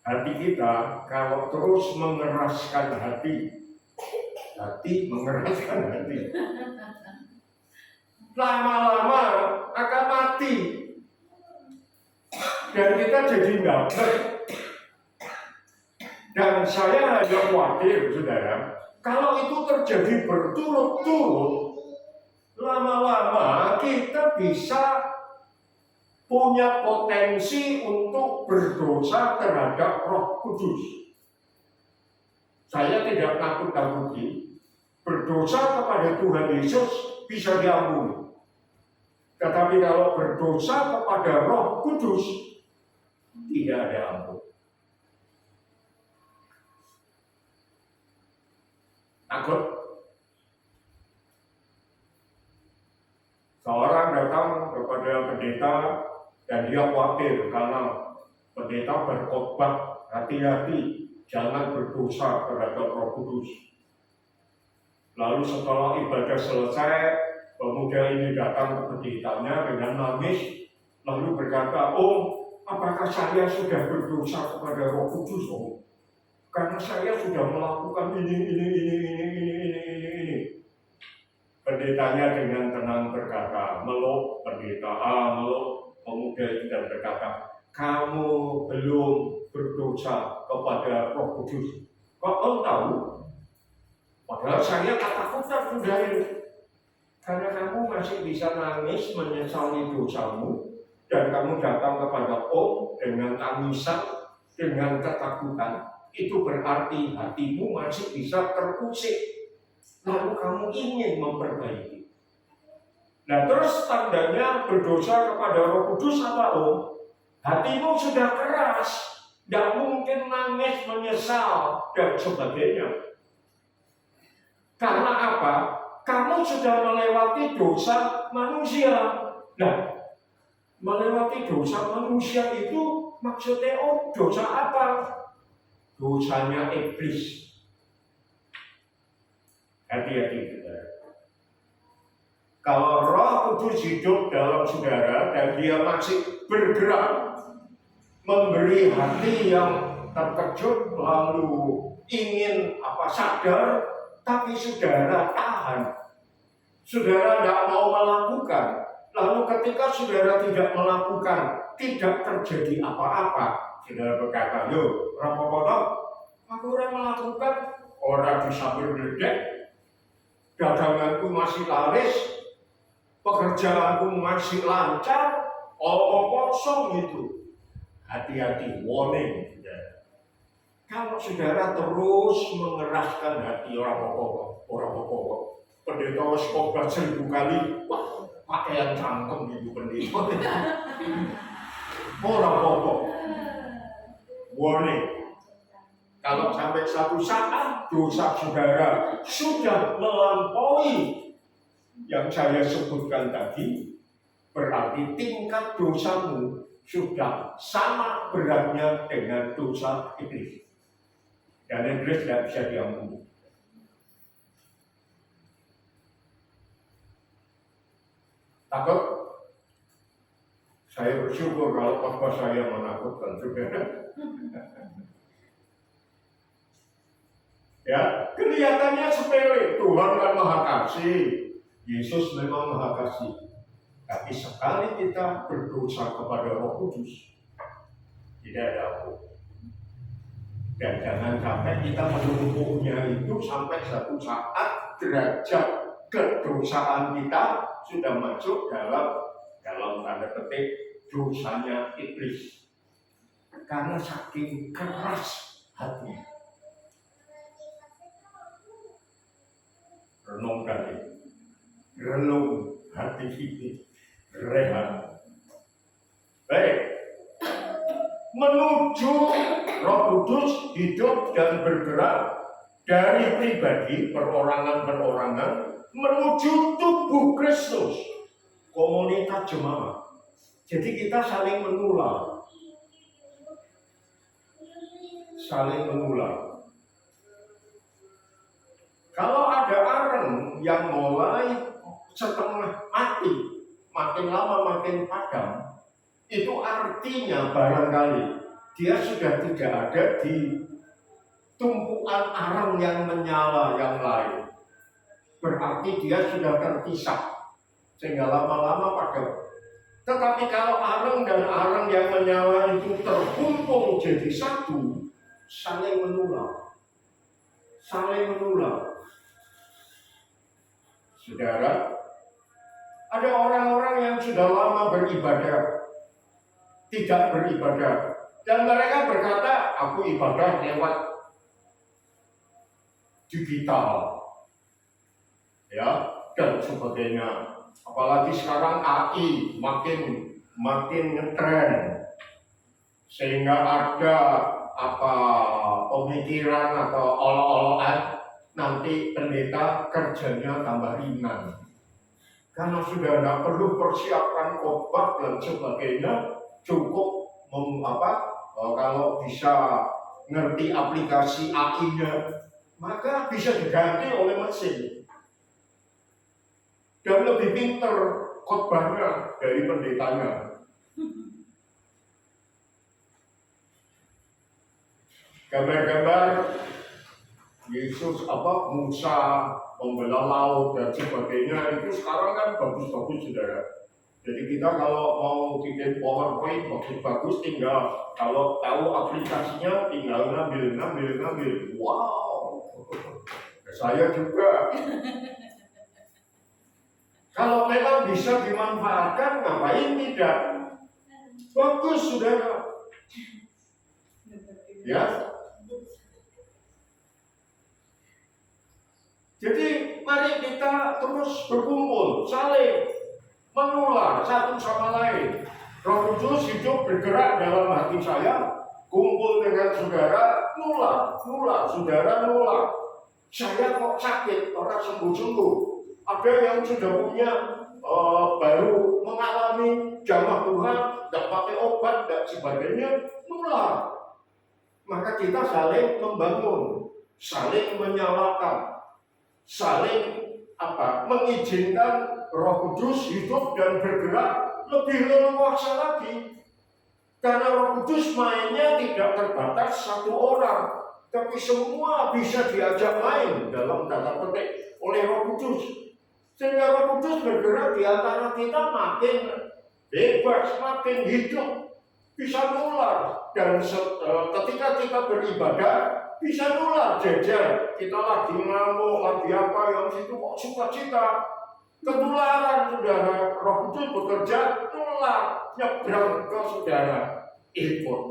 Hati kita kalau terus mengeraskan hati mengeraskan hati, lama-lama akan mati. Dan kita jadi dapat. Dan saya hanya khawatir, saudara, kalau itu terjadi berturut-turut, lama-lama kita bisa punya potensi untuk berdosa terhadap Roh Kudus. Saya tidak nakut-nakuti, berdosa kepada Tuhan Yesus bisa diampuni. Tetapi kalau berdosa kepada Roh Kudus, tidak ada ampun. Takut? Seorang datang kepada pendeta dan dia khawatir karena pendeta berkhotbah, hati-hati, jangan berdosa terhadap Roh Kudus. Lalu setelah ibadah selesai, pemuda ini datang ke pendetanya dengan nangis, lalu berkata, "Om, apakah saya sudah berdosa kepada Roh Kudus, Om? Karena saya sudah melakukan ini. Pendetanya dengan tenang berkata, meluk pemuda itu dan berkata, "Kamu belum berdosa kepada Roh Kudus. Kok kau tahu? Padahal saya kata-kata sudah ini. Karena kamu masih bisa nangis menyesali dosamu, dan kamu datang kepada Om dengan tangisan, dengan ketakutan, itu berarti hatimu masih bisa terusik. Lalu kamu ingin memperbaiki. Nah terus tandanya berdosa kepada Roh Kudus apa, Om? Hatimu sudah keras, tidak mungkin nangis, menyesal, dan sebagainya. Karena apa? Kamu sudah melewati dosa manusia. Nah, melewati dosa manusia itu maksudnya, dosa apa? Dosanya iblis. Hati-hati, saudara. Kalau Roh Kudus hidup dalam saudara dan dia masih bergerak, memberi hati yang terkejut, lalu ingin sadar, tapi saudara tahan. Saudara tidak mau melakukan. Lalu ketika saudara tidak melakukan, tidak terjadi apa-apa. Saudara berkata, "Yo, rapopo, aku orang melakukan, orang bisa berledek. Daganganku masih laris, pekerjaanku masih lancar, kosong itu." Hati-hati, warning. Kalau saudara terus mengeraskan hati, orang pokok, pendeta khotbah 1000 kali, wah, pakaian cangkem gitu pendeta. Orang pokok. warning. Kalau sampai satu saat dosa saudara sudah melampaui yang saya sebutkan tadi, berarti tingkat dosamu sudah sama beratnya dengan dosa iblis. Dan iblis tidak bisa diampuni. Takut? Saya bersyukur kalau khotbah saya menakutkan saudara. Ya, kelihatannya sepele. Tuhan kan Maha Kasih. Yesus memang Maha Kasih. Tapi sekali kita berdosa kepada Roh Kudus, tidak ada ampun. Dan jangan sampai kita menumpunya itu sampai satu saat derajat kedosaan kita sudah masuk dalam tanda petik dosanya iblis. Karena saking keras hati. Renungkan ini. Renung hati ini. Rehat. Baik. Menuju Roh Kudus hidup dan bergerak dari pribadi, perorangan-perorangan menuju tubuh Kristus, komunitas jemaat. Jadi kita saling menular. Saling menular. Kalau ada areng yang mulai setengah mati, makin lama makin padam, itu artinya barangkali dia sudah tidak ada di tumpuan arang yang menyala yang lain. Berarti dia sudah terpisah, sehingga lama-lama padam. Tetapi kalau arang dan arang yang menyala itu terkumpul jadi satu, saling menular. Saling menular. Saudara, ada orang-orang yang sudah lama beribadah, tidak beribadah, dan mereka berkata, aku ibadah lewat digital, ya, dan sebagainya. Apalagi sekarang AI makin ngetren, sehingga ada pemikiran atau olok-olokan. Nanti pendeta kerjanya tambah ringan. Karena sudah tidak perlu persiapan khotbah dan sebagainya, cukup kalau bisa ngerti aplikasi AI-nya, maka bisa diganti oleh mesin. Dan lebih pintar khotbahnya dari pendetanya. Gambar-gambar Yesus Musa membelah laut dan sebagainya itu sekarang kan bagus-bagus saudara. Jadi kita kalau mau bikin PowerPoint bagus-bagus, tinggal kalau tahu aplikasinya tinggal ngambil. Wow, saya juga. Kalau memang bisa dimanfaatkan, ngapain tidak? Bagus saudara. Ya. Jadi mari kita terus berkumpul, saling menular satu sama lain. Roh Kudus hidup bergerak dalam hati saya, kumpul dengan saudara, nular, saudara nular. Saya kok sakit, orang sembuh-sembuh. Ada yang sudah punya baru mengalami jamah Tuhan, tidak pakai obat dan sebagainya, nular. Maka kita saling membangun, saling menyalakan, saling mengizinkan Roh Kudus hidup dan bergerak lebih leluasa lagi. Karena Roh Kudus mainnya tidak terbatas satu orang, tapi semua bisa diajak main dalam tanda petik oleh Roh Kudus. Sehingga Roh Kudus bergerak di antara kita makin bebas, makin hidup, bisa nular. Dan ketika kita beribadah, bisa nular jejer. Kita lagi ngamuk, lagi apa yang situ kok sukacita. Ketularan saudara, Roh Kudus bekerja, nular, nyebrang ke saudara, ikut.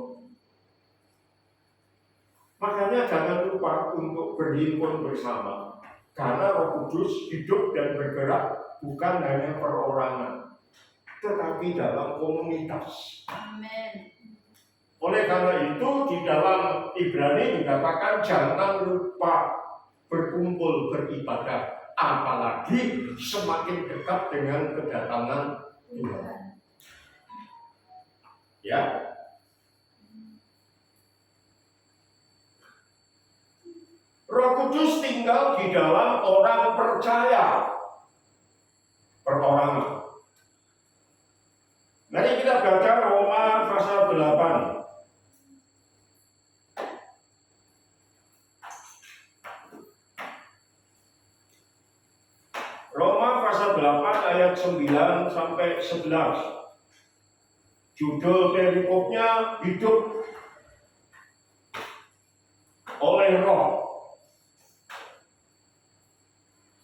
Makanya jangan lupa untuk berhimpun bersama. Karena Roh Kudus hidup dan bergerak bukan hanya perorangan, tetapi dalam komunitas. Amin. Oleh karena itu di dalam Ibrani dikatakan jangan lupa berkumpul beribadah, apalagi semakin dekat dengan kedatangan Tuhan. Ya. Roh Kudus tinggal di dalam orang percaya. Perorangan. Mari kita baca Roma pasal 8. Roma pasal 8 ayat 9 sampai 11. Judul perikopnya hidup oleh roh.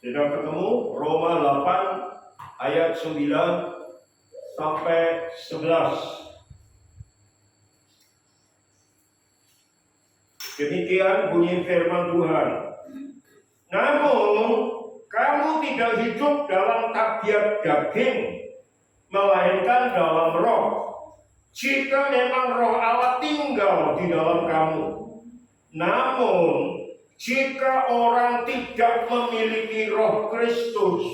Sudah ketemu Roma 8 ayat 9 sampai 11. Demikian bunyi firman Tuhan. Namun kamu tidak hidup dalam tabiat daging, melainkan dalam roh. Jika memang roh Allah tinggal di dalam kamu. Namun jika orang tidak memiliki roh Kristus,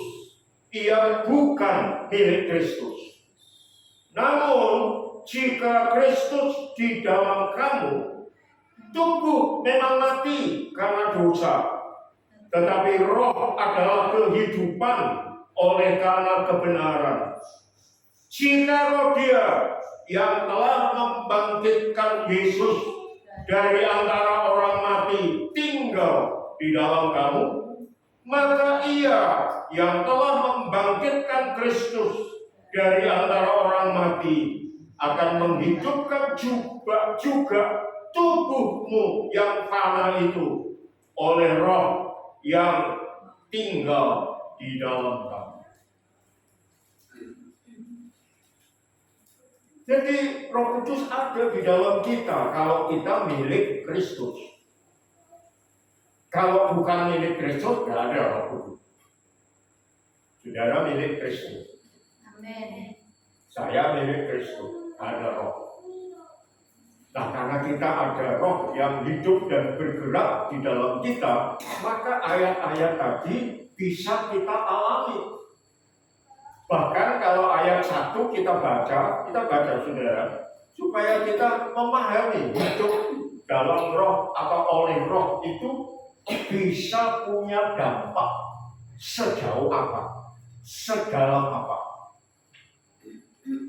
ia bukan milik Kristus. Namun jika Kristus di dalam kamu, tubuh memang mati karena dosa, tetapi roh adalah kehidupan oleh karena kebenaran. Jika roh Dia yang telah membangkitkan Yesus dari antara orang mati tinggal di dalam kamu, maka Ia yang telah membangkitkan Kristus dari antara orang mati akan menghidupkan juga tubuhmu yang fana itu oleh roh yang tinggal di dalam kamu. Jadi Roh Kudus ada di dalam kita kalau kita milik Kristus. Kalau bukan milik Kristus, tidak ada Roh Kudus. Saudara milik Kristus. Amin. Saya milik Kristus, ada roh. Nah, karena kita ada roh yang hidup dan bergerak di dalam kita, maka ayat-ayat tadi bisa kita alami. Bahkan kalau ayat 1 kita baca saudara, supaya kita memahami hidup dalam roh atau oleh roh itu bisa punya dampak sejauh apa, sedalam apa.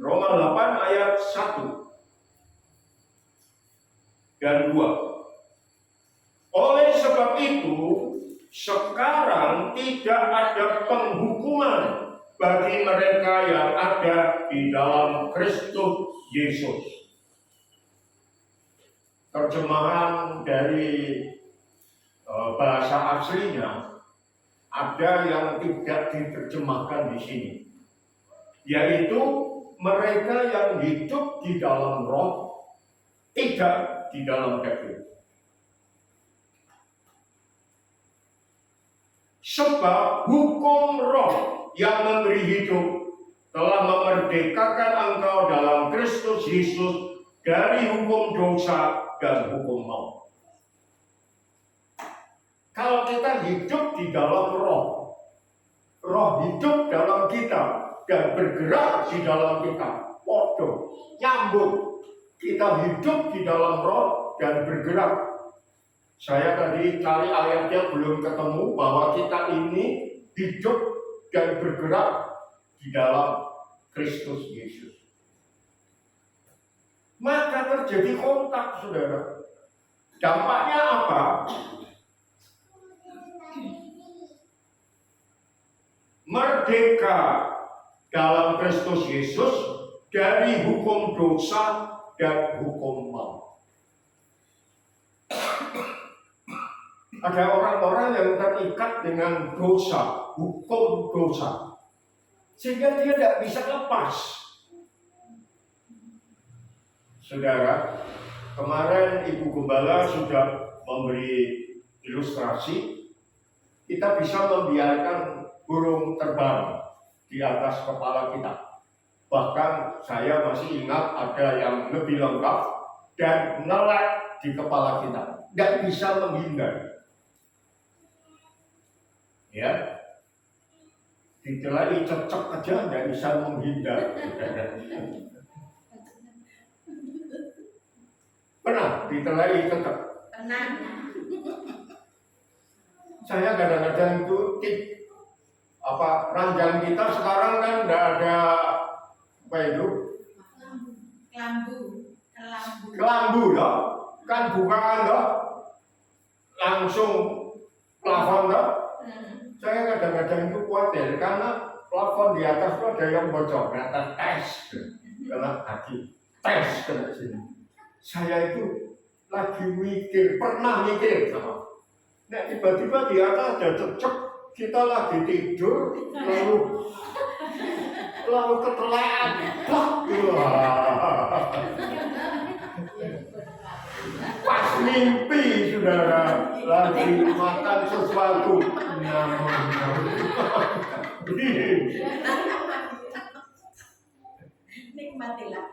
Roma 8 ayat 1 dan 2. Oleh sebab itu, sekarang tidak ada penghukuman bagi mereka yang ada di dalam Kristus Yesus. Terjemahan dari bahasa aslinya ada yang tidak diterjemahkan di sini, yaitu mereka yang hidup di dalam roh, tidak di dalam daging. Sebab hukum roh yang memberi hidup telah memerdekakan engkau dalam Kristus Yesus dari hukum dosa dan hukum maut. Kalau kita hidup di dalam roh, roh hidup dalam kita dan bergerak di dalam kita, podo, nyambung. Kita hidup di dalam roh dan bergerak. Saya tadi cari ayatnya belum ketemu bahwa kita ini hidup dan bergerak di dalam Kristus Yesus. Maka terjadi kontak, saudara. Dampaknya apa? Merdeka dalam Kristus Yesus dari hukum dosa dan hukum maut. Ada orang-orang yang terikat dengan dosa, hukum dosa, sehingga dia tidak bisa lepas. Saudara, kemarin Ibu Gembala sudah memberi ilustrasi, kita bisa membiarkan burung terbang di atas kepala kita. Bahkan saya masih ingat ada yang lebih lengkap, dan melek di kepala kita, nggak bisa menghindar. Ya, ditelai cocok aja nggak bisa menghindar. Pernah ditelai cocok? Pernah. Saya kadang-kadang itu ranjang kita sekarang kan nggak ada apa itu kelambu loh, kan bukaan loh, langsung plafon loh. Saya kadang-kadang itu khawatir karena plafon di atas itu ada yang bocor, ternyata tes kena kaki, tes kena sini. Saya itu lagi pernah mikir sama. Nah tiba-tiba di atas ada cecek, kita lagi tidur, lalu ketelean, pas mimpi saudara, lagi makan sesuatu, Nikmatilah.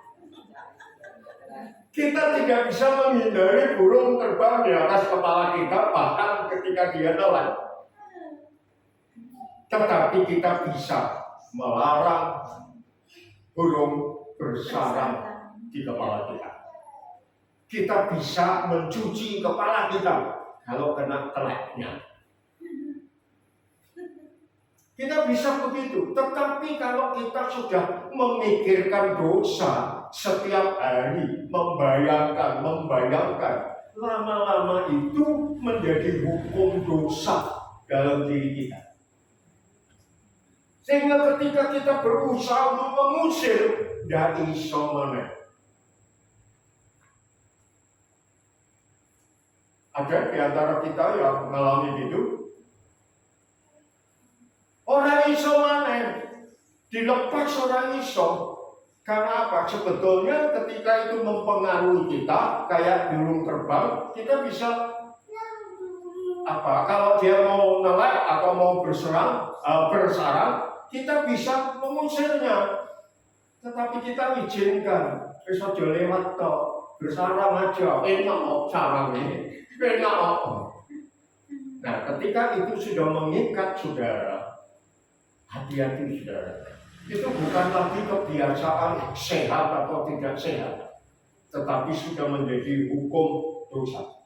Kita tidak bisa menghindari burung terbang di atas kepala kita, bahkan ketika dia telan. Tetapi kita bisa melarang burung bersarang di kepala kita. Kita bisa mencuci kepala kita kalau kena teleknya. Kita bisa begitu, tetapi kalau kita sudah memikirkan dosa setiap hari, membayangkan, lama-lama itu menjadi hukum dosa dalam diri kita. Sehingga ketika kita berusaha untuk mengusir, tidak bisa mana. Ada di antara kita yang mengalami itu. Orang iso mana? Dilepas orang iso. Karena apa? Sebetulnya ketika itu mempengaruhi kita, kayak burung terbang, kita bisa apa? Kalau dia mau nelek atau mau bersarang, kita bisa mengusirnya. Tetapi kita izinkan, bisa lewat toh, bersarang aja, enak sarang ini, enak. Nah, ketika itu sudah mengikat saudara, hati-hati saudara. Itu bukan lagi kebiasaan sehat atau tidak sehat, tetapi sudah menjadi hukum dosa.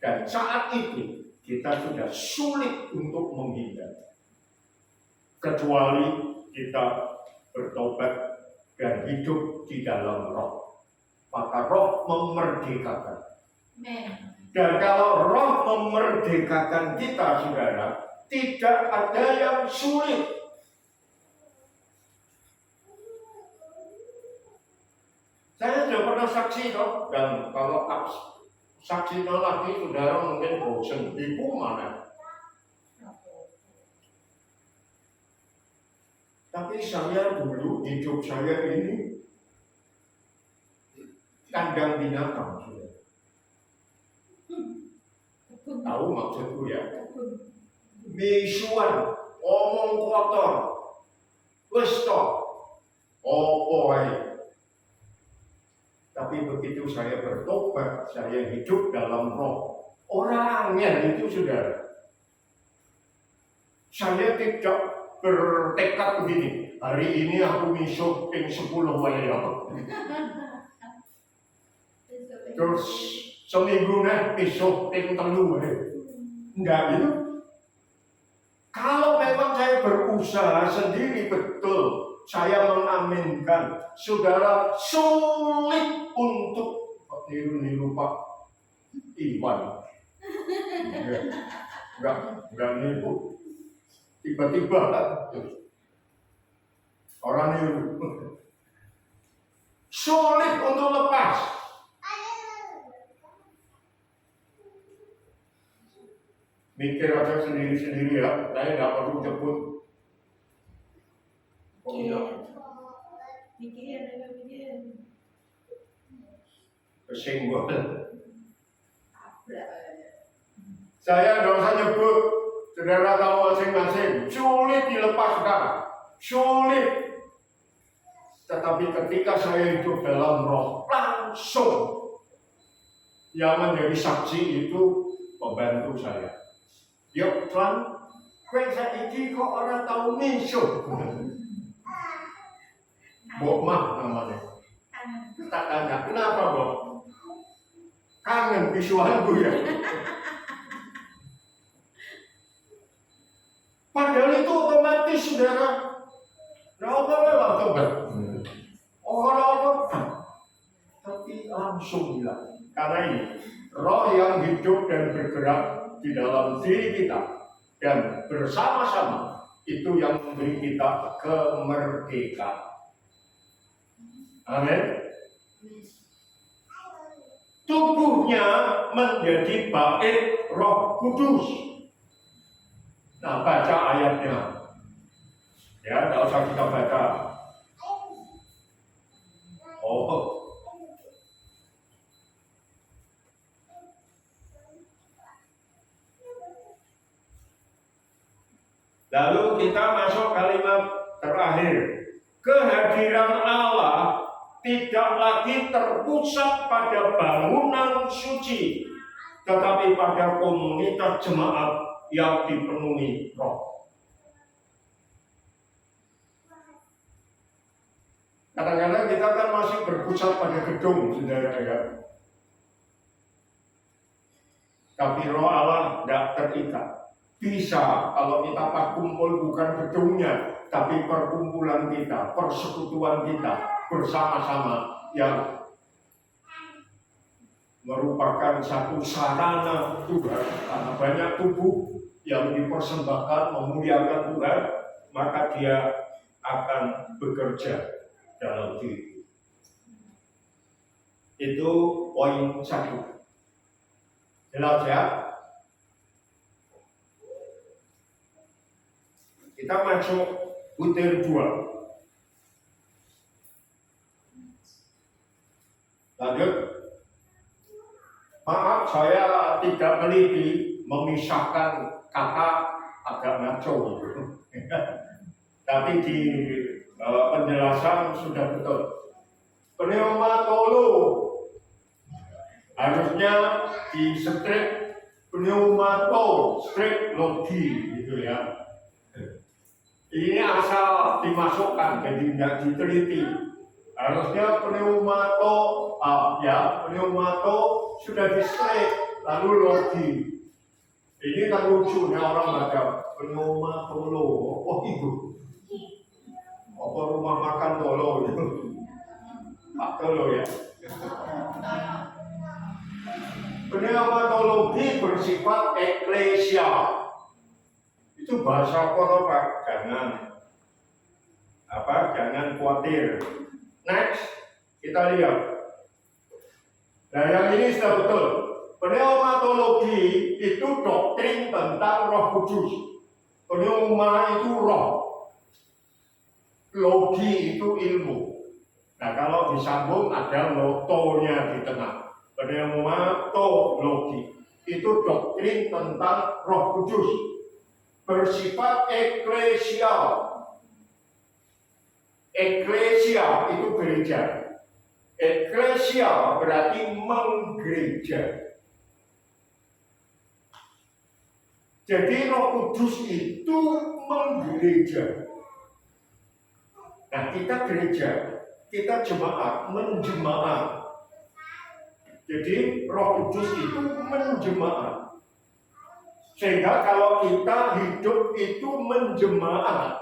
Dan saat itu kita sudah sulit untuk menghindar, kecuali kita bertobat dan hidup di dalam roh. Maka roh memerdekakan. Dan kalau roh memerdekakan kita saudara, tidak ada yang sulit. Saya sudah pernah saksi toh, dan kalau saksi lagi saudara mungkin bosan, ibu mana? Tapi saya dulu hidup saya ini kandang binatang sudah. Tahu maksudku ya? Misuan, omong kotor, wis toh, opo ae. Tapi begitu saya bertobat, saya hidup dalam roh. Orangnya itu saudara. Saya tidak bertekad begini. Hari ini aku misuh ping 10 wae. Terus seminggu nih misuh ping 3 wae. Enggak gitu. Kalau memang saya berusaha sendiri betul, saya mengaminkan, saudara, sulit untuk niru-niru Pak Iwan. Enggak niru. Tiba-tiba orang niru. Sulit untuk lepas. Mikir aja sendiri-sendiri ya, saya nggak perlu jemput. Kesenggol. Saya nggak usah nyebut, saudara tahu masing-masing. Sulit dilepaskan, sulit. Tetapi ketika saya hidup dalam roh, pelan langsung yang menjadi saksi itu pembantu saya. Yuk Tuan, kowe saiki kok ora tau misuh. Mbok Mah namanya. Tak tanya, kenapa Mbok? Kangen visualku ya. Padahal itu otomatis saudara. Nah, apa-apa tobat. Orang-orang tapi langsung hilang. Karena ini roh yang hidup dan bergerak di dalam diri kita dan bersama-sama itu yang memberi kita kemerdekaan. Amin. Tubuhnya menjadi bait Roh Kudus. Nah, baca ayatnya. Ya, tidak usah kita baca. Oh. Lalu kita masuk kalimat terakhir. Kehadiran Allah tidak lagi terpusat pada bangunan suci, tetapi pada komunitas jemaat yang dipenuhi roh. Kadang-kadang kita kan masih berpusat pada gedung, saudara ya. Tapi roh Allah tidak terikat. Bisa kalau kita pas kumpul bukan gedungnya, tapi perkumpulan kita, persekutuan kita bersama-sama yang merupakan satu sarana Tuhan. Karena banyak tubuh yang dipersembahkan memuliakan Tuhan, maka dia akan bekerja dalam diri. Itu poin 1. Jelas ya? Kita masuk butir 2. Lanjut. Maaf, saya tidak teliti memisahkan kata agak ngaco gitu. Tapi di penjelasan sudah betul. Pneumatolo harusnya di strip pneumatologi gitu ya. Ini asal dimasukkan, jadi tidak diteliti. Harusnya pneumato sudah di strip lalu logi. Ini kan lucunya orang baca pneumatolo. Oh itu. Apa rumah makan tolo itu? Pak Tolo ya. Pneumatologi bersifat eklesia. Itu bahasa kono Pak, jangan khawatir. Next, kita lihat. Nah yang ini sudah betul. Pneumatologi itu doktrin tentang Roh Kudus. Pneuma itu roh. Logi itu ilmu. Nah kalau disambung ada lotonya di tengah. Pneumatologi itu doktrin tentang Roh Kudus. Bersifat eklesial. Eklesia itu gereja. Eklesia berarti menggereja. Jadi Roh Kudus itu menggereja. Nah kita gereja, kita jemaat, menjemaat. Jadi Roh Kudus itu menjemaat. Sehingga kalau kita hidup itu menjemaat,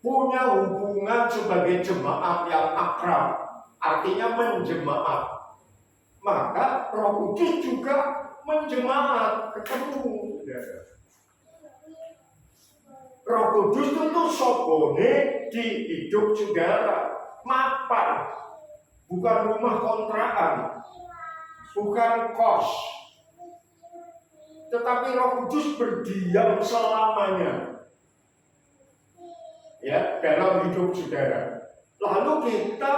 punya hubungan sebagai jemaat yang akrab, artinya menjemaat, maka Roh Kudus juga menjemaat, ketemu. Roh Kudus itu sopone di hidup saudara, mapan, bukan rumah kontrakan, bukan kos. Tetapi Roh Kudus berdiam selamanya ya dalam hidup saudara. Lalu kita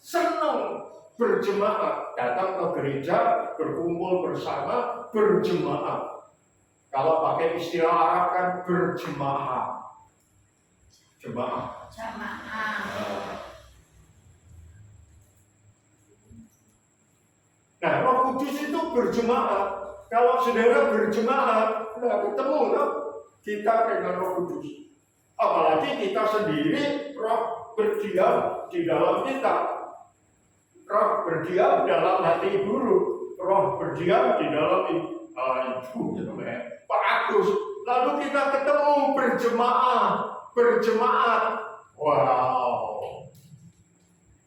senang berjemaat, datang ke gereja, berkumpul bersama, berjemaat. Kalau pakai istilah Arab kan berjemaah. Jemaah. Nah, Roh Kudus itu berjemaat. Kalau saudara berjemaat, nah ketemu loh kita dengan Roh Kudus. Apalagi kita sendiri, Roh berdiam di dalam kita. Roh berdiam dalam hati guru. Roh berdiam di dalam ibu Pak Agus. Lalu kita ketemu berjemaat. Wow.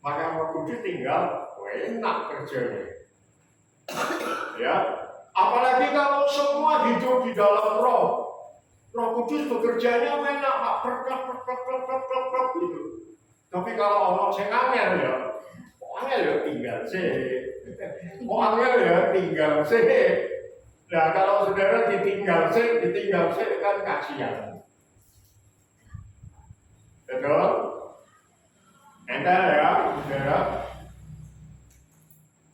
Maka Roh Kudus tinggal enak kerjanya. Ya, apalagi kalau semua hidup di dalam Roh Kudus bekerjanya enak, gitu. Tapi kalau orang sing angel ya, tinggal sih. Tinggal sih. Nah, kalau saudara ditinggal sih kan kasihan. Betul? Entah ya, saudara.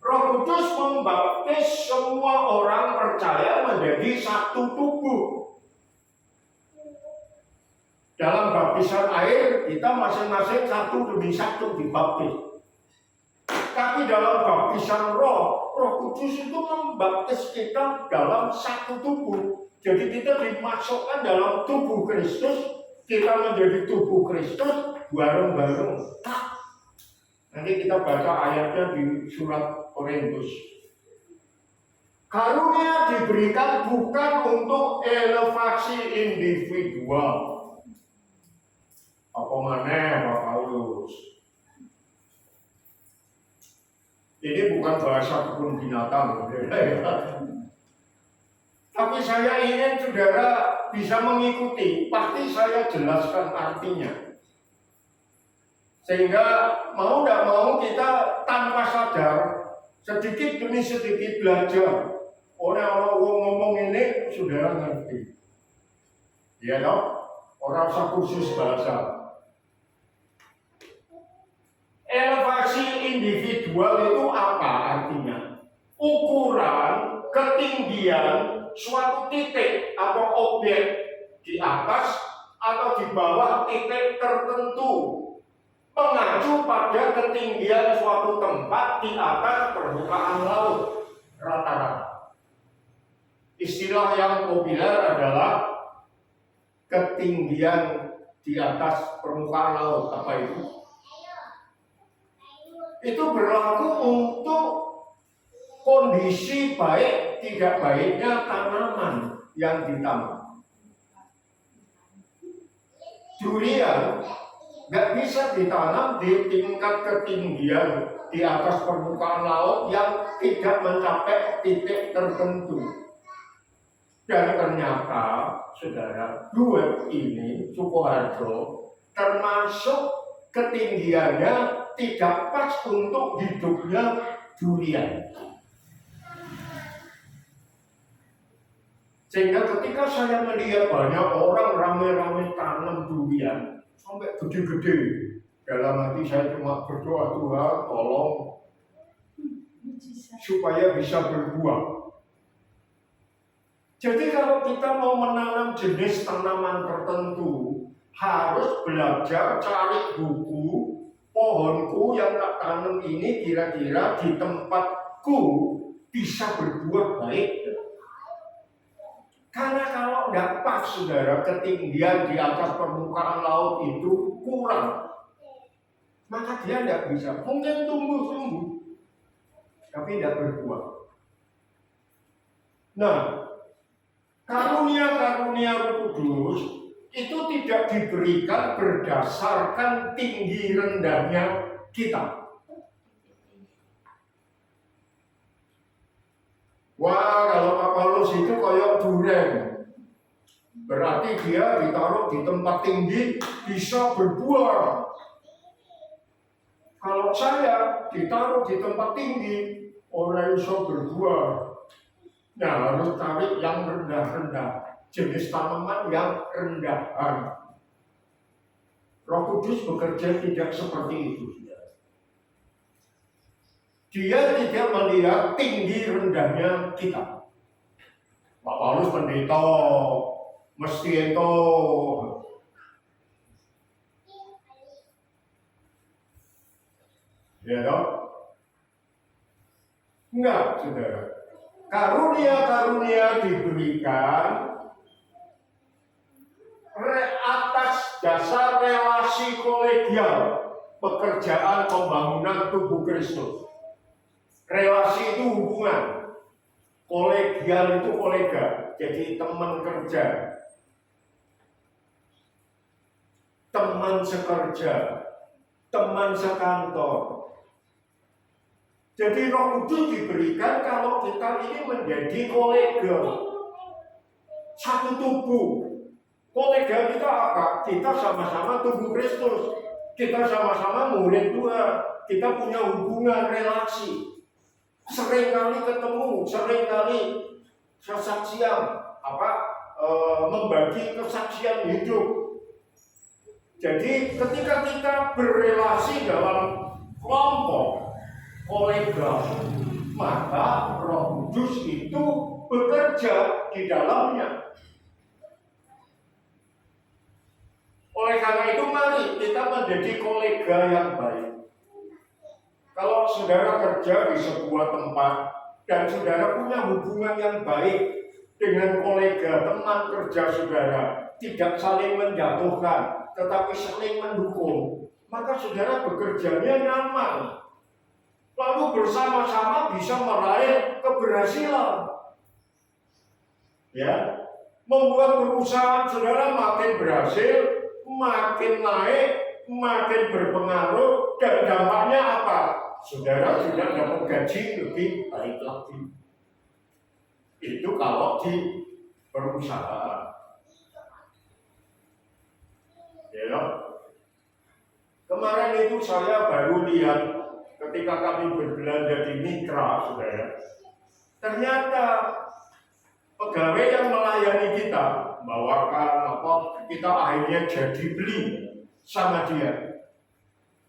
Roh Kudus membaptis semua orang percaya menjadi satu tubuh. Dalam baptisan air, kita masing-masing satu demi satu dibaptis. Tapi dalam baptisan Roh Kudus itu membaptis kita dalam satu tubuh. Jadi kita dimasukkan dalam tubuh Kristus, kita menjadi tubuh Kristus bareng-bareng. Nanti kita baca ayatnya di surat Korintus. Karunia diberikan bukan untuk elevasi individual. Apa maneh Pak Paulus? Ini bukan bahasa kebun binatang, tapi saya ingin saudara bisa mengikuti. Pasti saya jelaskan artinya, sehingga mau tidak mau kita tanpa sadar sedikit demi sedikit belajar. Orang ngomong ini saudara ngerti, ya dong? Orang usah kursus bahasa. Elevasi individual itu apa artinya? Ukuran ketinggian suatu titik atau objek di atas atau di bawah titik tertentu, mengacu pada ketinggian suatu tempat di atas permukaan laut rata-rata. Istilah yang populer adalah ketinggian di atas permukaan laut. Apa itu? Itu berlaku untuk kondisi baik tidak baiknya tanaman yang ditanam. Durian nggak bisa ditanam di tingkat ketinggian di atas permukaan laut yang tidak mencapai titik tertentu. Dan ternyata, saudara, duet ini Sukoharjo termasuk ketinggiannya tidak pas untuk hidupnya durian. Sehingga ketika saya melihat banyak orang rame-rame tanam durian sampai gede-gede, dalam hati saya cuma berdoa, Tuhan tolong supaya bisa berbuah. Jadi kalau kita mau menanam jenis tanaman tertentu, harus belajar cari buku. Pohonku yang tak tanam ini kira-kira di tempatku bisa berbuah baik. Karena kalau tidak pas, saudara, ketinggian di atas permukaan laut itu kurang, maka dia tidak bisa. Mungkin tumbuh, tapi tidak berbuah. Nah, karunia-karunia Roh Kudus itu tidak diberikan berdasarkan tinggi rendahnya kita. Wah, kalau Pak Paulus itu kayak duren, berarti dia ditaruh di tempat tinggi bisa berbuah. Kalau saya ditaruh di tempat tinggi, orang bisa berbuah. Nah, harus cari yang rendah-rendah, jenis tanaman yang rendahan. Roh Kudus bekerja tidak seperti itu. Dia tidak melihat tinggi rendahnya kita. Pak Paulus pendeta, mesti itu. Ya dong? Enggak, saudara. Karunia-karunia diberikan atas dasar relasi kolegial, pekerjaan pembangunan tubuh Kristus. Relasi itu hubungan, kolegial itu kolega, jadi teman kerja, teman sekerja, teman sekantor. Jadi Roh Kudus diberikan kalau kita ini menjadi kolega, satu tubuh. Kolega kita apa? Kita sama-sama tubuh Kristus. Kita sama-sama murid Tuhan. Kita punya hubungan relasi. Seringkali ketemu, seringkali kesaksian, membagi kesaksian hidup. Jadi ketika kita berrelasi dalam kelompok kolega, maka Roh Kudus itu bekerja di dalamnya. Oleh karena itu mari kita menjadi kolega yang baik. Kalau saudara kerja di sebuah tempat dan saudara punya hubungan yang baik dengan kolega, teman kerja saudara, tidak saling menjatuhkan, tetapi saling mendukung, maka saudara bekerjanya nyaman. Lalu bersama-sama bisa meraih keberhasilan. Ya, membuat perusahaan saudara makin berhasil, makin naik, makin berpengaruh, dan dampaknya apa? Saudara sudah dapat gaji lebih baik lagi. Itu kalau di perusahaan. Ya, kemarin itu saya baru lihat ketika kami berbelanja di Mitra, saudara. Ternyata pegawai yang melayani kita bawakan kita akhirnya jadi beli sama dia.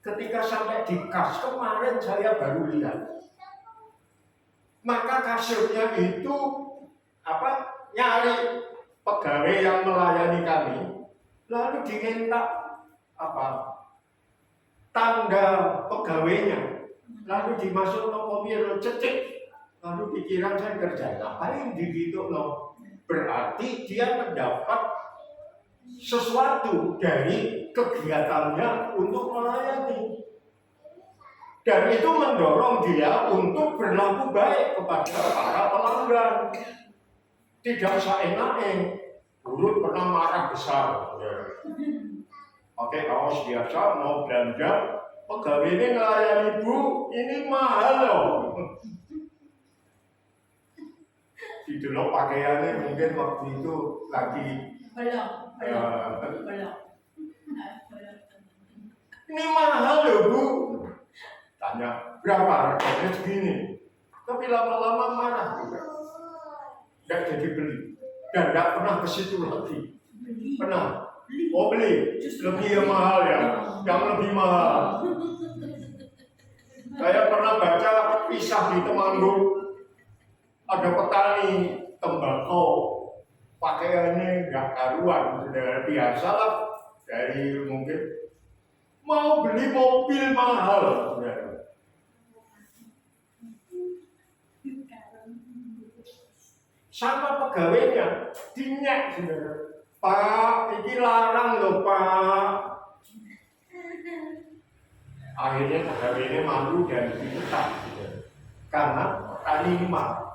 Ketika sampai di kas kemarin saya baru lihat, maka kasirnya itu nyari pegawai yang melayani kami, lalu diminta tanda pegawainya, lalu dimasuk ke komputer cetek, lalu pikiran saya kerja ngapain begitu loh. Berarti dia mendapat sesuatu dari kegiatannya untuk melayani, dan itu mendorong dia untuk berlaku baik kepada para pelanggan. Tidak seenaknya. Dulu pernah marah besar, pakai kaos biasa mau belanja, pegawai ini melayani, Bu, ini mahal loh. Didelok pakaiannya mungkin waktu itu lagi belum. Ini mahal loh, Bu. Tanya, berapa harganya segini? Tapi lama-lama marah juga. Tidak jadi beli. Dan tidak pernah ke situ lagi. Pernah? Oh beli? Lebih yang mahal ya? Yang lebih mahal. Saya pernah baca kisah di Temanggung. Ada petani tembakau, pakaiannya nggak karuan, sudah biasalah dari mungkin mau beli mobil mahal, saudara. Sama pegawainya dinyak, saudara. Pak, ini larang loh Pak. Akhirnya pegawainya malu dan dipecat, karena petani ini marah.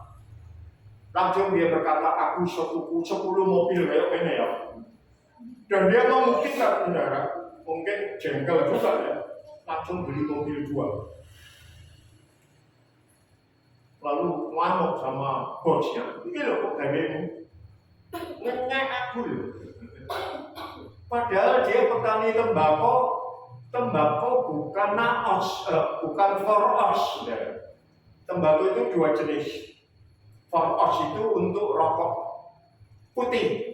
Langsung dia berkata, aku 10 mobil kayak ini ya. Dan dia memungkinkan, saudara, mungkin jengkel juga ya, langsung beli mobil 2. Lalu ngamuk sama bosnya, ini loh pegawaimu, ngenyek aku loh. Padahal dia petani tembakau bukan naos, bukan foros, saudara. Tembakau itu 2 jenis. Foros itu untuk rokok putih,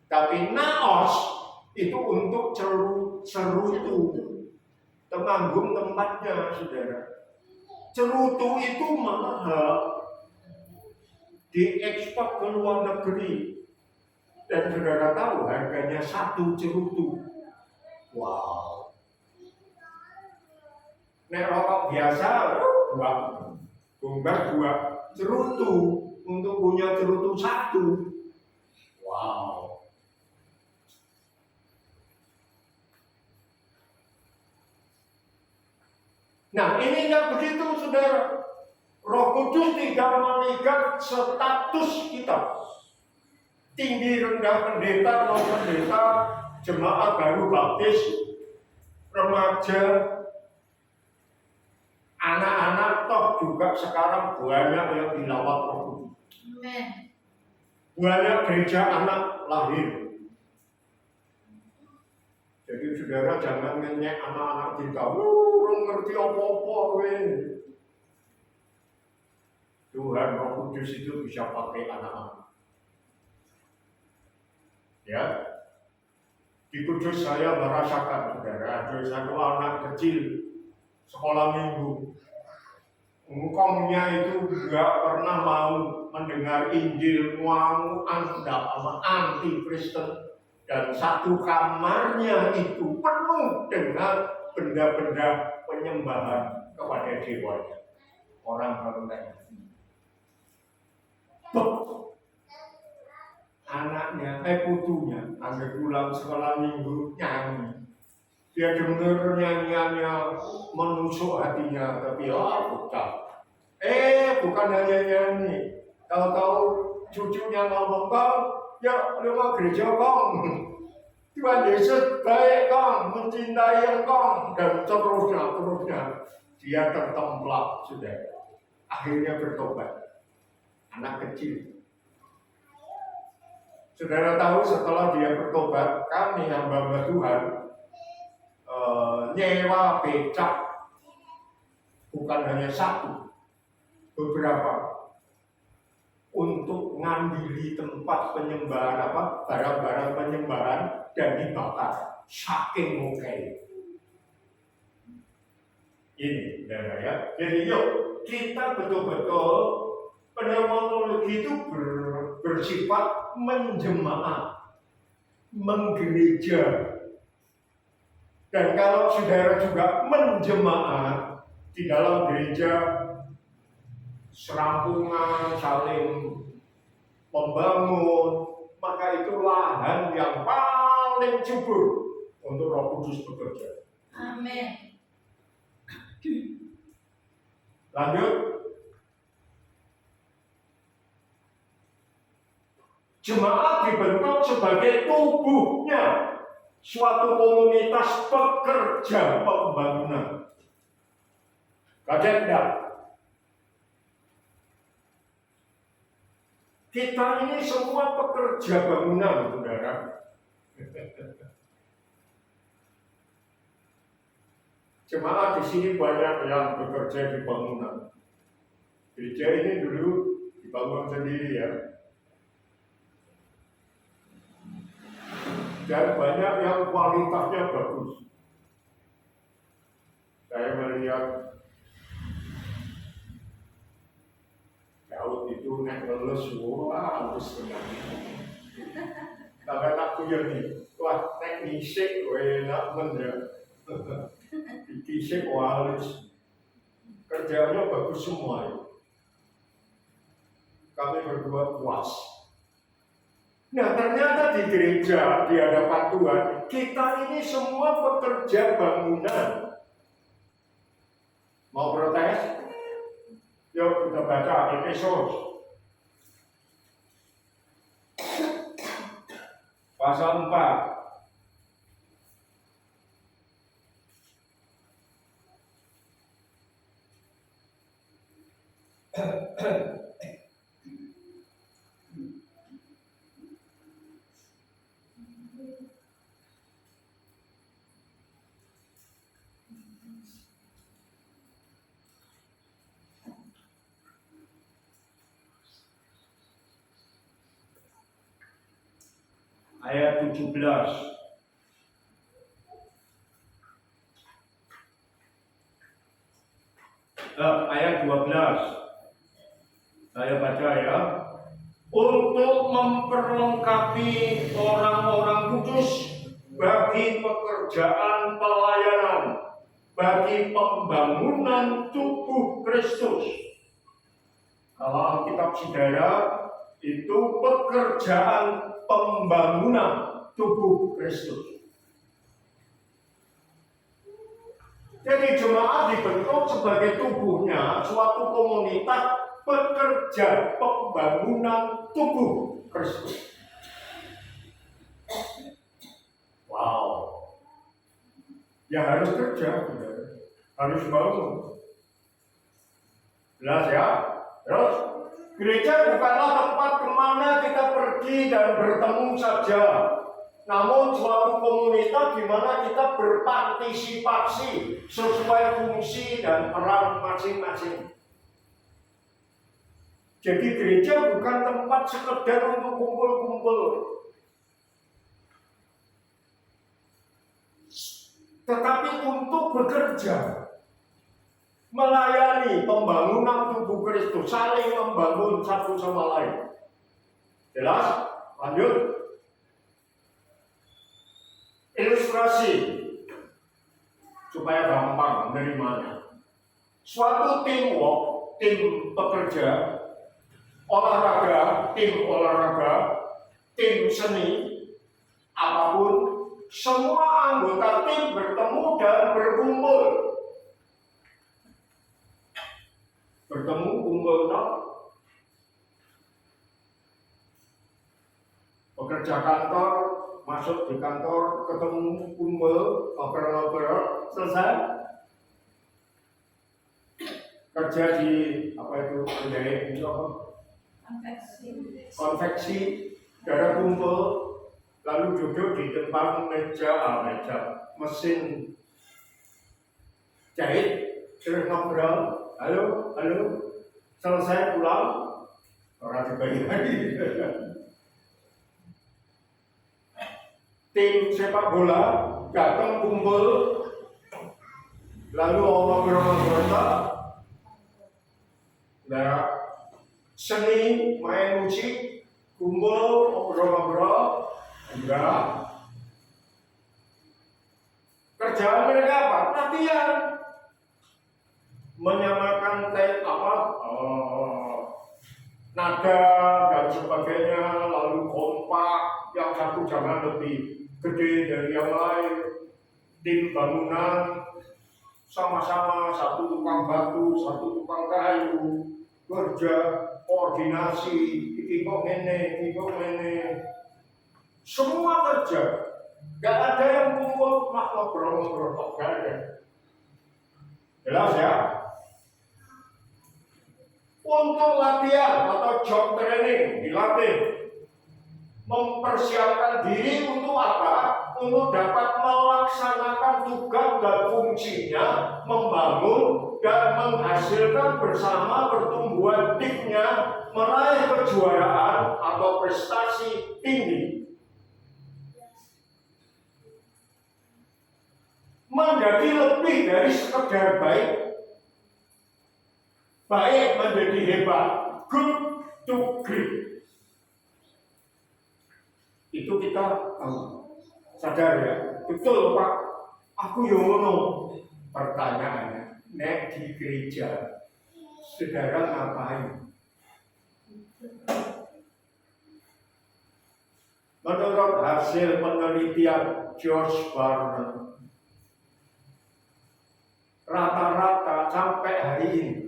tapi naos itu untuk cerutu. Temanggung tempatnya, saudara. Cerutu itu mahal, diekspor ke luar negeri, dan saudara tahu harganya 1 cerutu. Wow. Nek rokok biasa, Bongkar 2 cerutu untuk punya cerutu 1. Wow. Nah, ini nggak begitu, saudara. Roh Kudus tidak mengikat status kita. Tinggi rendah pendeta, mau pendeta, jemaat baru baptis, remaja, anak-anak, toh juga sekarang banyak yang dilawat Roh Kudus. Amen. Banyak gereja anak lahir. Jadi saudara jangan ngenyek anak-anak kita. Orang ngerti apa-apa kowe. Tuhan Roh Kudus itu bisa pakai anak-anak. Ya. Di Kudus saya merasakan, saudara, ada satu anak kecil sekolah minggu. Engkongnya itu nggak pernah mau mendengar Injil, mau anda sama anti-Kristen. Dan satu kamarnya itu penuh dengan benda-benda penyembahan kepada dewa. Orang baru tanya. Anaknya, putunya, sampai pulang sekolah minggu nyanyi. Dia dengar nyanyiannya menusuk hatinya, tapi bukan. Bukan hanya nyanyi. Tahu-tahu cucunya ngomong, "Bang, ya lewat gereja Kong. Tuhan Yesus baik Kong, mencintai Engkau," dan terusnya. Dia tertemplak sudah. Akhirnya bertobat. Anak kecil. Saudara tahu setelah dia bertobat, kami hamba Tuhan nyewa becak, bukan hanya satu, beberapa, untuk ngambil tempat penyembahan barang-barang penyembahan dan dibakar, saking mukai. Ini, saudara ya. Jadi yuk kita betul-betul pneumatologi itu bersifat menjemaat, menggereja. Dan kalau saudara juga menjemaat di dalam gereja, serampungan, saling membangun, maka itu lahan yang paling subur untuk Roh Kudus bekerja. Amin. Lanjut. Jemaat dibentuk sebagai tubuhnya suatu komunitas pekerja pembangunan. Kaget enggak? Kita ini semua pekerja bangunan, saudara. Jemaat di sini banyak yang bekerja di bangunan. Gereja ini dulu dibangun sendiri ya. Dan banyak yang kualitasnya bagus. Saya melihat Daud itu naik lulus, halus sekali. Tapi tak punya nih, wah naik nisik, enak bener. Nisik halus, kerjanya bagus semua. Ya. Kami berdua puas. Nah ternyata di gereja, di hadapan Tuhan, kita ini semua pekerja bangunan. Mau protes? Yuk kita baca Efesus pasal 4. Ayat 17. Ayat 12. Saya baca ya. Untuk memperlengkapi orang-orang kudus bagi pekerjaan pelayanan, bagi pembangunan tubuh Kristus, Kalau Alkitab Saudara itu pekerjaan pembangunan tubuh Kristus. Jadi jemaat dibentuk sebagai tubuhnya suatu komunitas pekerja pembangunan tubuh Kristus. Wow. Ya harus kerja, harus bangun. Jelas ya? Terus, gereja bukanlah tempat kemana kita pergi dan bertemu saja. Namun suatu komunitas di mana kita berpartisipasi sesuai fungsi dan peran masing-masing. Jadi gereja bukan tempat sekedar untuk kumpul-kumpul, tetapi untuk bekerja, melayani pembangunan tubuh Kristus, saling membangun satu sama lain. Jelas? Lanjut. Ilustrasi supaya gampang menerimanya. Suatu teamwork, tim pekerja, olahraga, tim seni, apapun, semua anggota tim bertemu dan berkumpul. Kumpul, pekerja kantor, masuk di kantor, ketemu, kumpul, ngobrol-ngobrol, selesai. Kerja di apa itu, menjahit itu apa? Konveksi, darah kumpul, lalu duduk di depan meja mesin jahit, terus ngobrol, halo, selesai pulang, orang dibagi lagi. Tim sepak bola datang kumpul, lalu ngobrol-ngobrol, seni, main musik, kumpul, ngobrol-ngobrol, enggak. Kerjaan mereka apa? Latihan, menyamakan nada dan sebagainya, lalu kompak, yang satu jangan lebih gede dari yang lain, tim bangunan, sama-sama satu tukang batu, satu tukang kayu, kerja, koordinasi, iki kok ngene, semua kerja, gak ada yang kumpul mak ngobrol-ngobrol kok gak ada. Jelas ya? Untuk latihan atau job training dilatih, mempersiapkan diri untuk apa? Untuk dapat melaksanakan tugas dan fungsinya, membangun dan menghasilkan bersama pertumbuhan timnya, meraih kejuaraan atau prestasi tinggi. Menjadi lebih dari sekedar baik menjadi hebat, good to great. Itu kita sadar ya, betul Pak, aku yang ngono. Pertanyaannya, nek di gereja, saudara ngapain? Menurut hasil penelitian George Barna, rata-rata sampai hari ini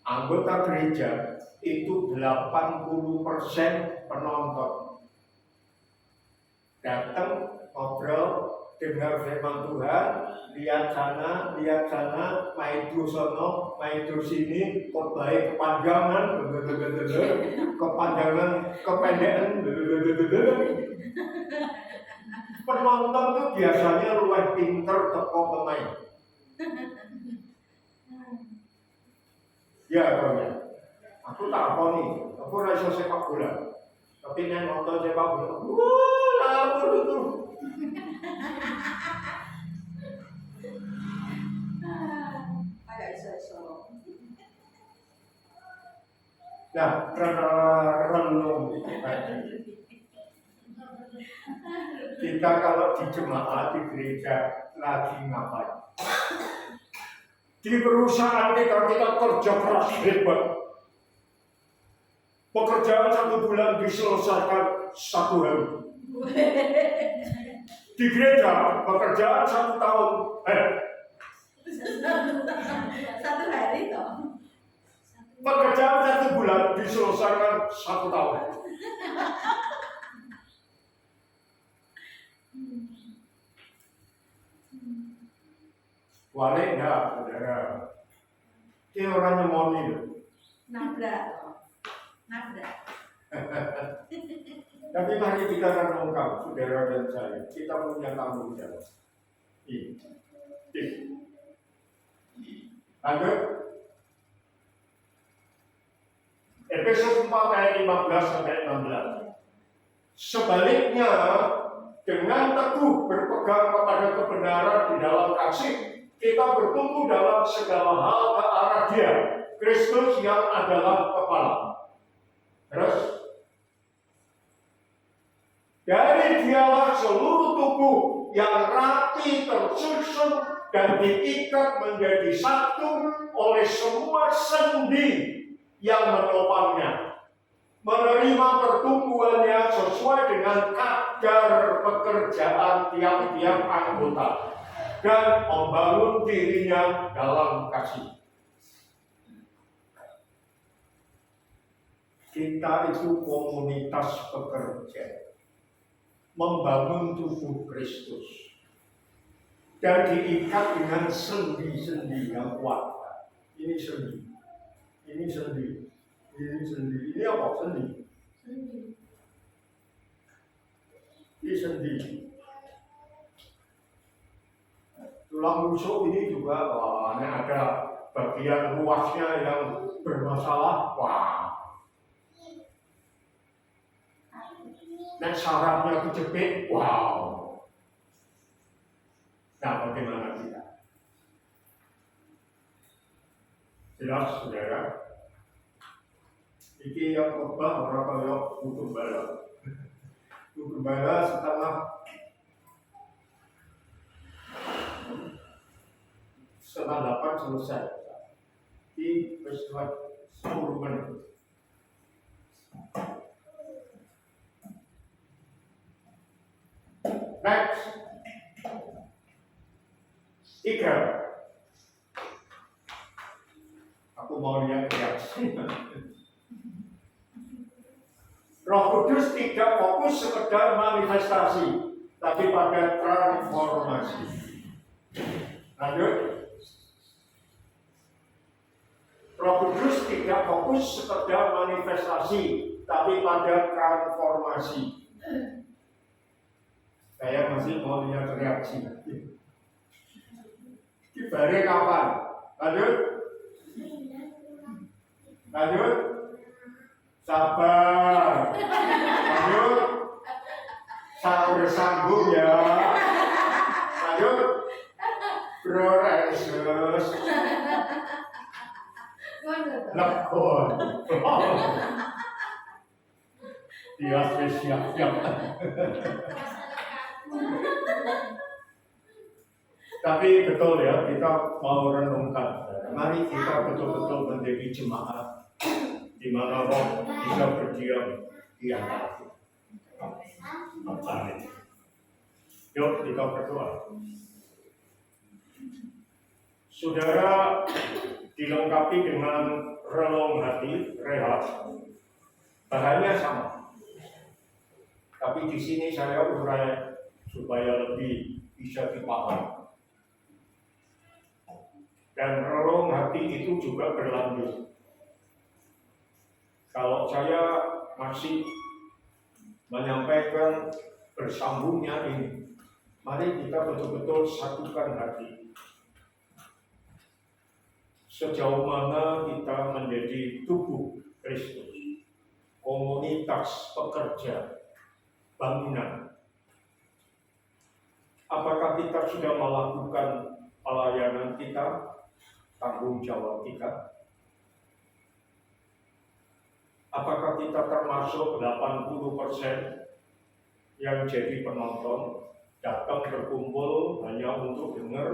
anggota gereja itu 80% penonton. Datang, ngobrol, dengar firman Tuhan, lihat sana, maidu sono, maidu sini, khotbah kepanjangan, kependekan. Penonton itu biasanya luwih pinter teko pemain. Ya, ya. Aku tak apa nih, aku rasa sepak bola. Tapi yang nonton sepak bola, apa itu? Agak iso-iso. Nah, renung. Kita kalau di jemaat di gereja lagi ngapain? Di perusahaan kita kerja keras hebat. Pekerjaan 1 bulan diselesaikan 1 hari. Di gereja, pekerjaan 1 tahun. 1 hari toh. Pekerjaan 1 bulan diselesaikan 1 tahun. Walik enggak, saudara? Ini orang nyemoni loh. Nabrak. Nabrak. Tapi mari kita renungkan, saudara dan saya, kita punya tanggung jawab. Ini. Lanjut. Efesus 4 ayat 15 sampai 16. Sebaliknya, dengan teguh berpegang kepada kebenaran di dalam kasih, kita bertumbuh dalam segala hal ke arah Dia, Kristus yang adalah kepala. Terus, dari Dialah seluruh tubuh yang rapi tersusun dan diikat menjadi satu oleh semua sendi yang menopangnya, menerima pertumbuhannya sesuai dengan kadar pekerjaan tiap-tiap anggota dan membangun dirinya dalam kasih. Kita itu komunitas pekerja, membangun tubuh Kristus dan diikat dengan sendi-sendi yang kuat. Ini sendi. Ini sendi, ini sendi, ini apa? Sendi. Ini sendi. Tulang rusuk ini juga, wah, ini ada bagian luasnya yang bermasalah, wah. Dan sarafnya kejepit, wow. Nah, bagaimana kita? Jelas, saudara. Iki yang khotbah orang kaya Bu Gembala. Bu Gembala setengah 8 selesai. Di peristiwa 10 menit. Next. 3. Aku mau lihat reaksi. Roh Kudus tidak fokus sekedar manifestasi, tapi pada transformasi. Lanjut. Roh Kudus tidak fokus sekedar manifestasi, tapi pada transformasi. Saya masih mau lihat reaksi. Diberi kapan? Lanjut. Lanjut. Sabar. Lanjut. Sabar sambung ya. Lanjut. Bro Resus. Lekon. Dia siap-siap. Tapi betul ya, kita mau renungkan. Mari kita betul-betul menjadi jemaat di mana Roh bisa berdiam di antara kita. Amin. Yuk kita berdoa. Saudara dilengkapi dengan relung hati, rehat. Bahannya sama. Tapi di sini saya urai supaya lebih bisa dipahami. Dan relung hati itu juga berlanjut. Kalau saya masih menyampaikan bersambungnya ini, mari kita betul-betul satukan hati. Sejauh mana kita menjadi tubuh Kristus, komunitas pekerja, bangunan. Apakah kita sudah melakukan pelayanan kita, tanggung jawab kita? Apakah kita termasuk 80% yang jadi penonton, datang berkumpul hanya untuk dengar,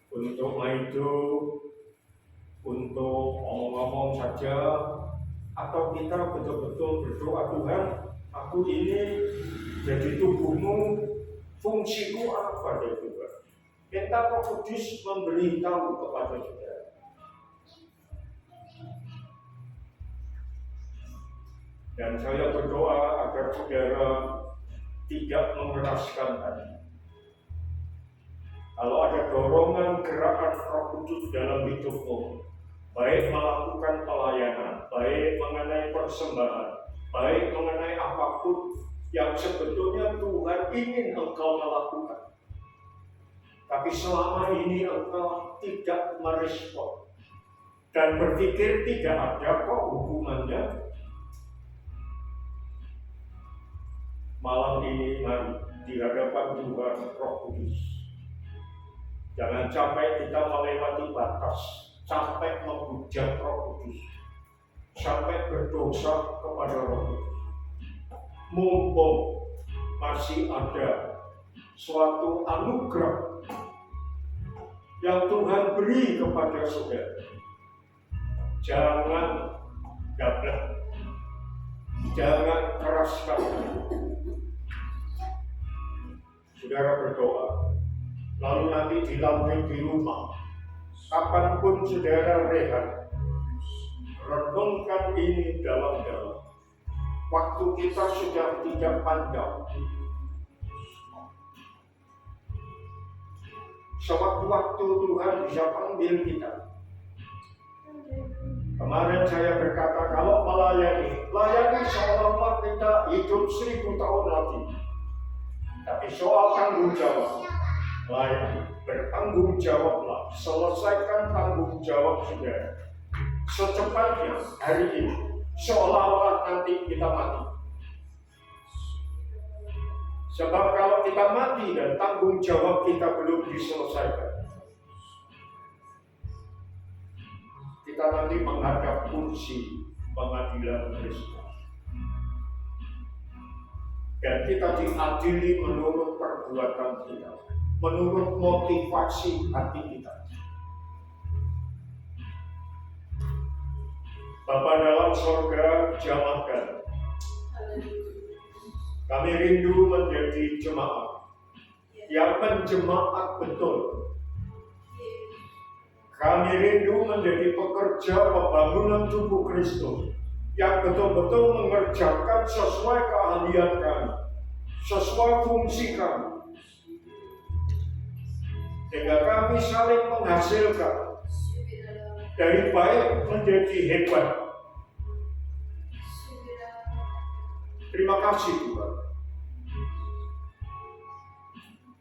untuk maido, untuk ngomong-ngomong saja, Atau kita betul-betul berdoa, Tuhan, aku ini jadi tubuhmu, fungsiku apa ya Tuhan? Minta Roh Kudus memberitahu kepada saudara. Dan saya berdoa agar saudara tidak mengeraskan hati. Kalau ada dorongan gerakan Roh Kudus dalam hidupmu, baik melakukan pelayanan, baik mengenai persembahan, baik mengenai apapun yang sebetulnya Tuhan ingin engkau melakukan, tapi selama ini engkau tidak merespon dan berpikir tidak ada kok hubungannya. Malam ini mari di hadapan Tuhan Roh Kudus. Jangan sampai kita melewati batas, sampai menghujat Roh Kudus, sampai berdosa kepada Roh Kudus. Mumpung masih ada suatu anugerah yang Tuhan beri kepada saudara, jangan gablek, jangan keraskan. Saudara berdoa, lalu nanti dilanjut di rumah. Kapanpun saudara rehat, renungkan ini dalam-dalam. Waktu kita sudah tidak panjang. Sewaktu-waktu Tuhan bisa panggil kita. Kemarin saya berkata, kalau layani seolah-olah kita hidup 1000 tahun lagi. Tapi soal tanggung jawab, layani, bertanggung jawablah, selesaikan tanggung jawab saudara secepatnya hari ini, seolah-olah nanti kita mati. Sebab kalau kita mati dan tanggung jawab kita belum diselesaikan, kita nanti menghadap kursi pengadilan Kristus. Dan kita diadili menurut perbuatan kita, menurut motivasi hati kita. Bapa dalam surga, jamahkan. Kami rindu menjadi jemaat yang menjemaat betul. Kami rindu menjadi pekerja pembangunan tubuh Kristus yang betul-betul mengerjakan sesuai keahlian kami, sesuai fungsi kami, sehingga kami saling menghasilkan dari baik menjadi hebat. Terima kasih Tuhan.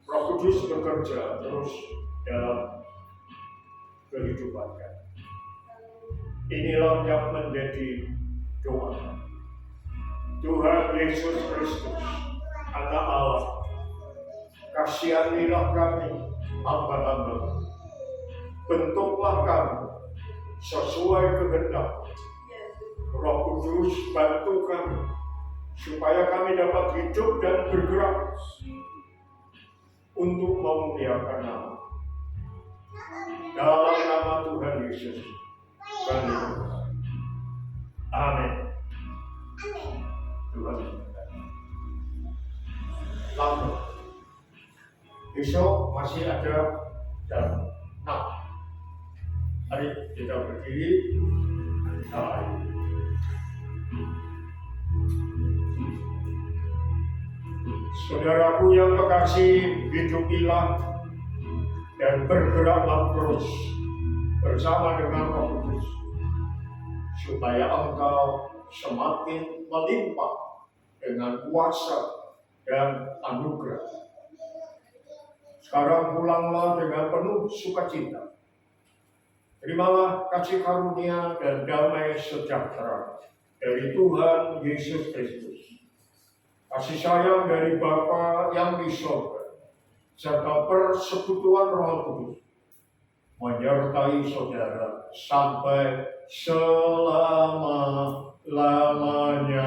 Roh Kudus bekerja terus dalam kehidupan kami. Inilah yang menjadi doa. Tuhan Yesus Kristus, Anak Allah, kasihanilah kami, hamba-hamba. Bentuklah kami sesuai kehendak. Roh Kudus bantu kami, supaya kami dapat hidup dan bergerak untuk memuliakan nama. Dalam nama Tuhan Yesus kami berdoa. Amin. Tuhan memberkati. Lalu besok masih ada jam 6. Mari kita berdiri. Saudaraku yang kekasih, hidupilah dan bergeraklah terus bersama dengan Roh Kudus, supaya engkau semakin melimpah dengan kuasa dan anugerah. Sekarang pulanglah dengan penuh sukacita. Terimalah kasih karunia dan damai sejahtera dari Tuhan Yesus Kristus, kasih sayang dari Bapa yang di surga, serta persekutuan Roh Kudus menyertai saudara sampai selama-lamanya.